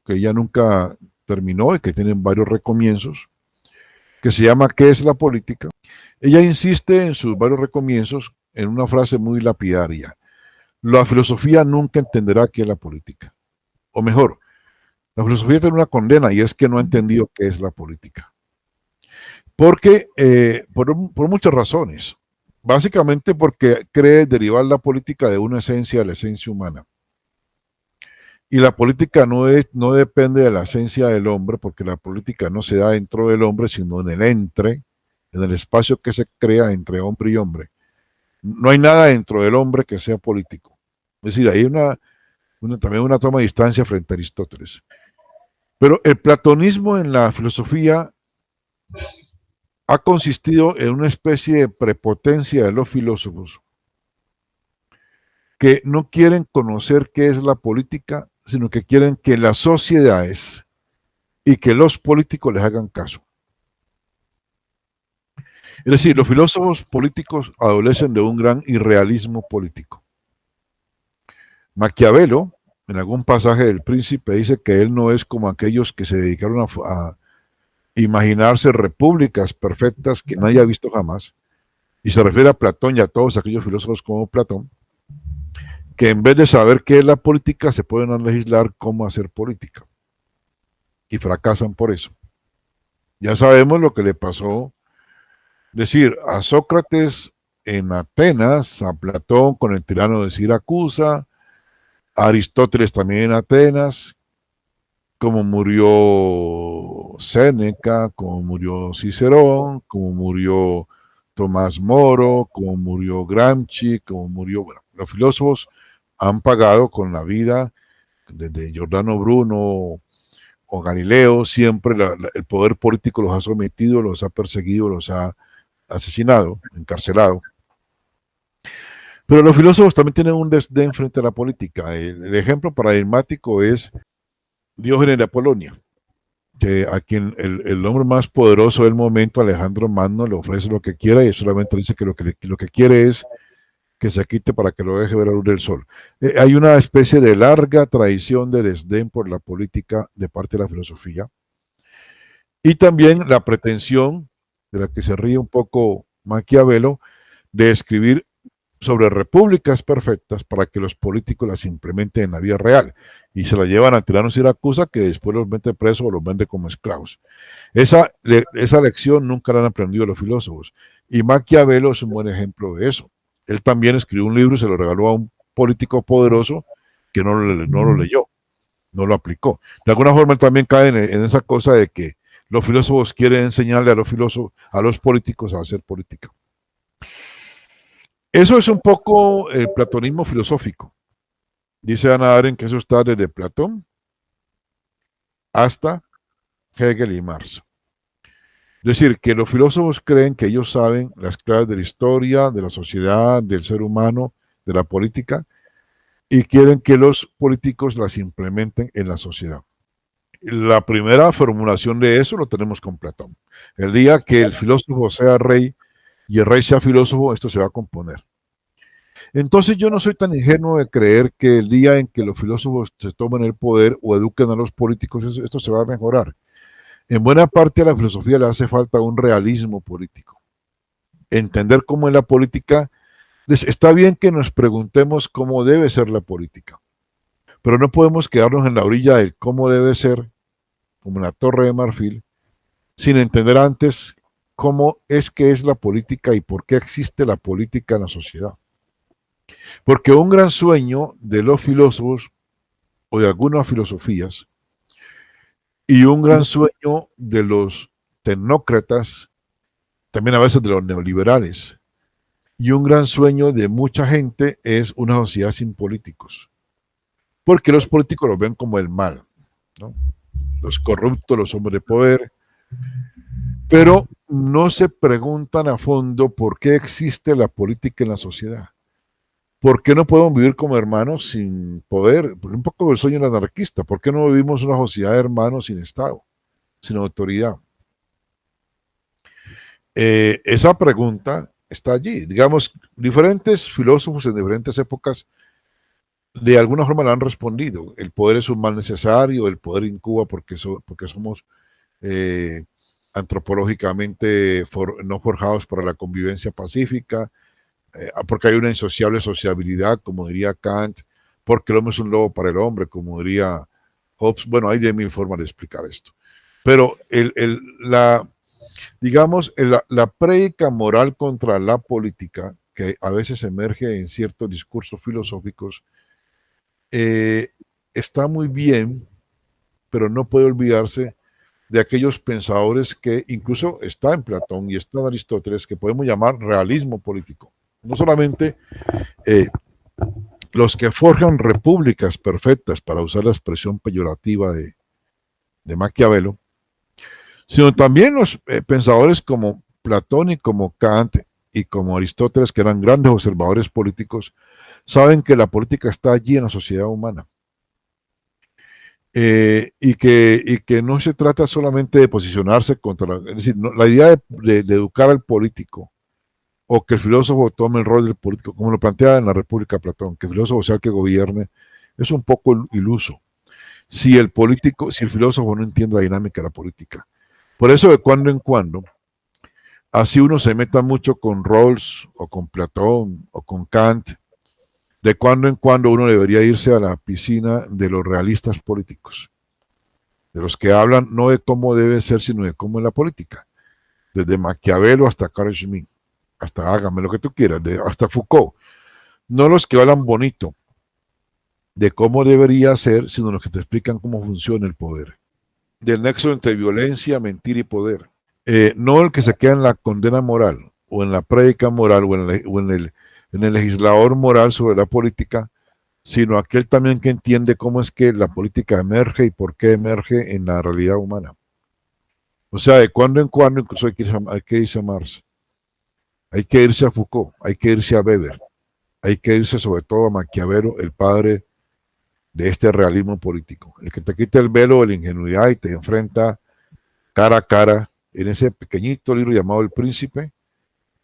que ella nunca terminó y que tiene varios recomienzos, que se llama ¿Qué es la política? Ella insiste en sus varios recomienzos en una frase muy lapidaria. La filosofía nunca entenderá qué es la política. O mejor, la filosofía tiene una condena y es que no ha entendido qué es la política. Porque, por muchas razones. Básicamente porque cree derivar la política de una esencia, de la esencia humana. Y la política no depende de la esencia del hombre, porque la política no se da dentro del hombre, sino en el espacio que se crea entre hombre y hombre. No hay nada dentro del hombre que sea político. Es decir, hay también una toma de distancia frente a Aristóteles. Pero el platonismo en la filosofía ha consistido en una especie de prepotencia de los filósofos que no quieren conocer qué es la política, sino que quieren que las sociedades y que los políticos les hagan caso. Es decir, los filósofos políticos adolecen de un gran irrealismo político. Maquiavelo, en algún pasaje del Príncipe, dice que él no es como aquellos que se dedicaron a imaginarse repúblicas perfectas que nadie ha visto jamás, y se refiere a Platón y a todos aquellos filósofos como Platón, que en vez de saber qué es la política, se pueden legislar cómo hacer política. Y fracasan por eso. Ya sabemos lo que le pasó, decir, a Sócrates en Atenas, a Platón con el tirano de Siracusa, a Aristóteles también en Atenas, como murió Séneca, como murió Cicerón, como murió Tomás Moro, como murió Gramsci, como murió, bueno, los filósofos han pagado con la vida, desde Giordano Bruno o Galileo, siempre el poder político los ha sometido, los ha perseguido, los ha asesinado, encarcelado. Pero los filósofos también tienen un desdén frente a la política. El ejemplo paradigmático es Diógenes de Apolonia, que a quien el hombre más poderoso del momento, Alejandro Magno, le ofrece lo que quiera y solamente dice que lo que quiere es que se quite para que lo deje ver a la luz del sol. Hay una especie de larga tradición de desdén por la política de parte de la filosofía y también la pretensión, de la que se ríe un poco Maquiavelo, de escribir sobre repúblicas perfectas para que los políticos las implementen en la vida real y se la llevan a tirano Siracusa, que después los mete presos o los vende como esclavos. Esa lección nunca la han aprendido los filósofos y Maquiavelo es un buen ejemplo de eso. Él también escribió un libro y se lo regaló a un político poderoso que no lo leyó, no lo aplicó. De alguna forma él también cae en esa cosa de que los filósofos quieren enseñarle a los políticos a hacer política. Eso es un poco el platonismo filosófico. Dice Hannah Arendt que eso está desde Platón hasta Hegel y Marx. Es decir, que los filósofos creen que ellos saben las claves de la historia, de la sociedad, del ser humano, de la política, y quieren que los políticos las implementen en la sociedad. La primera formulación de eso lo tenemos con Platón. El día que el filósofo sea rey y el rey sea filósofo, esto se va a componer. Entonces yo no soy tan ingenuo de creer que el día en que los filósofos se tomen el poder o eduquen a los políticos, esto se va a mejorar. En buena parte a la filosofía le hace falta un realismo político. Entender cómo es la política. Está bien que nos preguntemos cómo debe ser la política, pero no podemos quedarnos en la orilla de cómo debe ser, como en la Torre de Marfil, sin entender antes cómo es que es la política y por qué existe la política en la sociedad. Porque un gran sueño de los filósofos o de algunas filosofías y un gran sueño de los tecnócratas, también a veces de los neoliberales, y un gran sueño de mucha gente es una sociedad sin políticos. porque los políticos lo ven como el mal, ¿no? Los corruptos, los hombres de poder, pero no se preguntan a fondo por qué existe la política en la sociedad. ¿Por qué no podemos vivir como hermanos sin poder? Un poco del sueño del anarquista. ¿Por qué no vivimos una sociedad de hermanos sin Estado, sin autoridad? Esa pregunta está allí. Digamos, diferentes filósofos en diferentes épocas de alguna forma la han respondido. El poder es un mal necesario, el poder incuba porque somos eh, antropológicamente no forjados para la convivencia pacífica, porque hay una insociable sociabilidad, como diría Kant, porque el hombre es un lobo para el hombre, como diría Hobbes. Bueno, hay de mil formas de explicar esto. Pero digamos, la prédica moral contra la política, que a veces emerge en ciertos discursos filosóficos, eh, está muy bien, pero no puede olvidarse de aquellos pensadores que incluso está en Platón y está en Aristóteles, que podemos llamar realismo político. No solamente los que forjan repúblicas perfectas, para usar la expresión peyorativa de Maquiavelo, sino también los pensadores como Platón y como Kant y como Aristóteles, que eran grandes observadores políticos, saben que la política está allí en la sociedad humana. Y que no se trata solamente de posicionarse contra es decir, no, la idea de educar al político o que el filósofo tome el rol del político, como lo plantea en la República Platón, que el filósofo sea el que gobierne, es un poco iluso. Si el filósofo no entiende la dinámica de la política. Por eso de cuando en cuando, así uno se meta mucho con Rawls o con Platón o con Kant, de cuando en cuando uno debería irse a la piscina de los realistas políticos, de los que hablan no de cómo debe ser, sino de cómo es la política. Desde Maquiavelo hasta Carl Schmitt, hasta hágame lo que tú quieras, hasta Foucault. No los que hablan bonito de cómo debería ser, sino los que te explican cómo funciona el poder. Del nexo entre violencia, mentira y poder. No el que se queda en la condena moral, o en la prédica moral, o en el legislador moral sobre la política, sino aquel también que entiende cómo es que la política emerge y por qué emerge en la realidad humana. O sea, de cuando en cuando incluso hay que irse a Marx, hay que irse a Foucault, hay que irse a Weber, hay que irse sobre todo a Maquiavelo, el padre de este realismo político, el que te quita el velo de la ingenuidad y te enfrenta cara a cara en ese pequeñito libro llamado El Príncipe,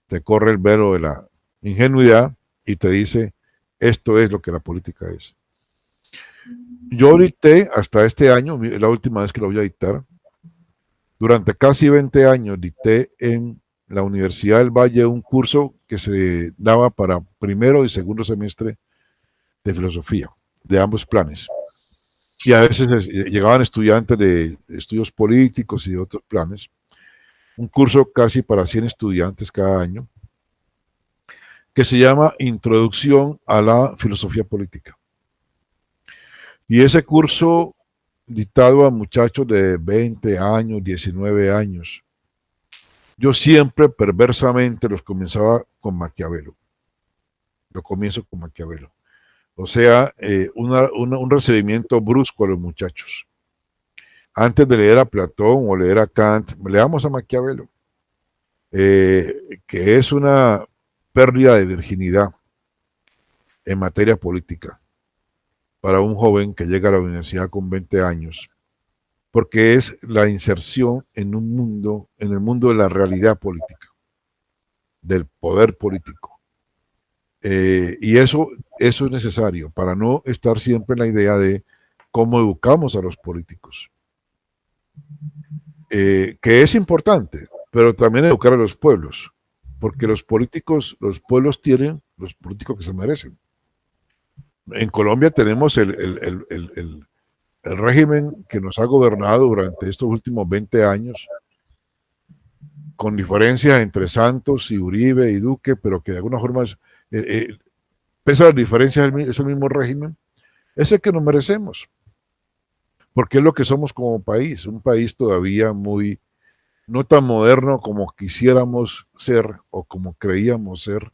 te corre el velo de la ingenuidad y te dice, esto es lo que la política es. Yo dicté hasta este año, la última vez que lo voy a dictar, durante casi 20 años dicté en la Universidad del Valle un curso que se daba para primero y segundo semestre de filosofía, de ambos planes. Y a veces llegaban estudiantes de estudios políticos y de otros planes. Un curso casi para 100 estudiantes cada año, que se llama Introducción a la Filosofía Política. Y ese curso, dictado a muchachos de 20 años, 19 años, yo siempre perversamente los comenzaba con Maquiavelo. Lo comienzo con Maquiavelo. O sea, un recibimiento brusco a los muchachos. Antes de leer a Platón o leer a Kant, leamos a Maquiavelo, que es una pérdida de virginidad en materia política para un joven que llega a la universidad con 20 años, porque es la inserción en el mundo de la realidad política, del poder político. Y eso es necesario para no estar siempre en la idea de cómo educamos a los políticos, que es importante, pero también educar a los pueblos, porque los pueblos tienen los políticos que se merecen. En Colombia tenemos el régimen que nos ha gobernado durante estos últimos 20 años, con diferencias entre Santos y Uribe y Duque, pero que de alguna forma, pese a las diferencias, es el mismo régimen, es el que nos merecemos, porque es lo que somos como país, un país todavía muy, no tan moderno como quisiéramos ser o como creíamos ser,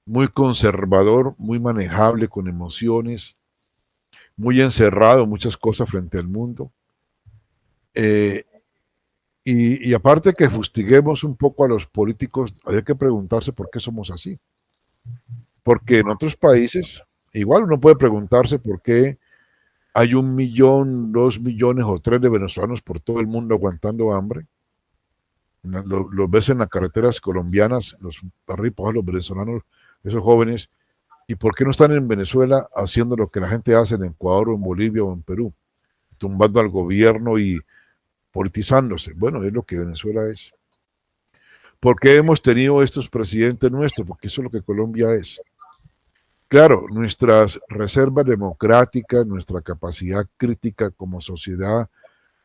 muy conservador, muy manejable con emociones, muy encerrado en muchas cosas frente al mundo. Eh, y aparte que fustiguemos un poco a los políticos, hay que preguntarse por qué somos así. Porque en otros países, igual uno puede preguntarse por qué hay 1 millón, 2 millones o 3 de venezolanos por todo el mundo aguantando hambre. Los ves en las carreteras colombianas, los arriba, los venezolanos, esos jóvenes. ¿Y por qué no están en Venezuela haciendo lo que la gente hace en Ecuador o en Bolivia o en Perú? Tumbando al gobierno y politizándose. Bueno, es lo que Venezuela es. ¿Por qué hemos tenido estos presidentes nuestros? Porque eso es lo que Colombia es. Claro, nuestras reservas democráticas, nuestra capacidad crítica como sociedad,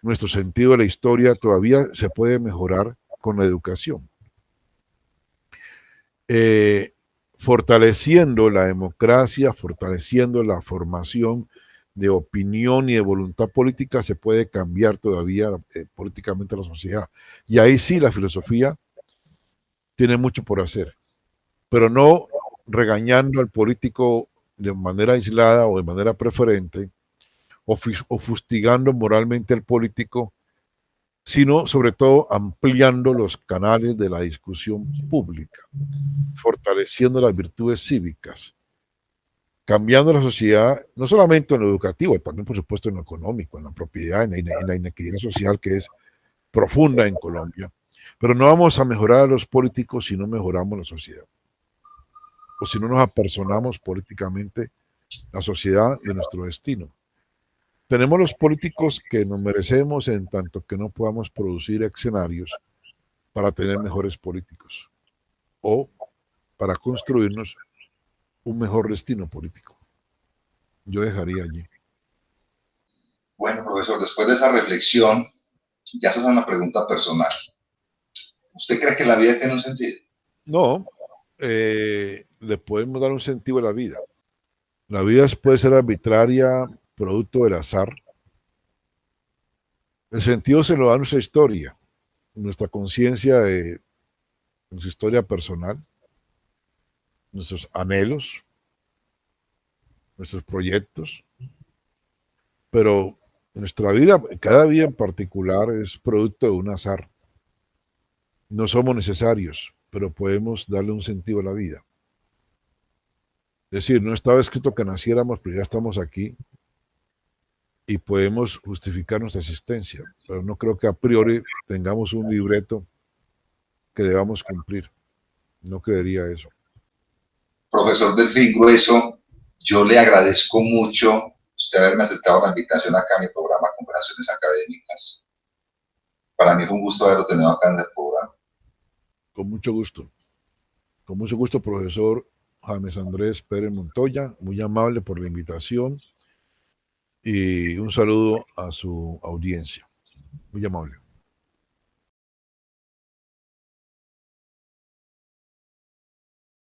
nuestro sentido de la historia todavía se puede mejorar con la educación. Fortaleciendo la democracia, fortaleciendo la formación de opinión y de voluntad política, se puede cambiar todavía políticamente la sociedad. Y ahí sí la filosofía tiene mucho por hacer, pero no regañando al político de manera aislada o de manera preferente, o fustigando moralmente al político, sino sobre todo ampliando los canales de la discusión pública, fortaleciendo las virtudes cívicas, cambiando la sociedad, no solamente en lo educativo, también por supuesto en lo económico, en la propiedad, en la inequidad social que es profunda en Colombia. Pero no vamos a mejorar a los políticos si no mejoramos la sociedad, o si no nos apersonamos políticamente la sociedad de nuestro destino. Tenemos los políticos que nos merecemos en tanto que no podamos producir escenarios para tener mejores políticos o para construirnos un mejor destino político. Yo dejaría allí. Bueno, profesor, después de esa reflexión, ya esa es una pregunta personal. ¿Usted cree que la vida tiene un sentido? No, le podemos dar un sentido a la vida. La vida puede ser arbitraria, producto del azar. El sentido se lo da nuestra historia, nuestra conciencia de nuestra historia personal, nuestros anhelos, nuestros proyectos, pero nuestra vida, cada día en particular, es producto de un azar. No somos necesarios, pero podemos darle un sentido a la vida. Es decir, no estaba escrito que naciéramos, pero ya estamos aquí y podemos justificar nuestra existencia, pero no creo que a priori tengamos un libreto que debamos cumplir. No creería eso. Profesor Delfín Grueso, yo le agradezco mucho usted haberme aceptado la invitación acá a mi programa Conversaciones Académicas. Para mí fue un gusto haberlo tenido acá en el programa. Con mucho gusto. Con mucho gusto, profesor James Andrés Pérez Montoya. Muy amable por la invitación y un saludo a su audiencia. Muy amable.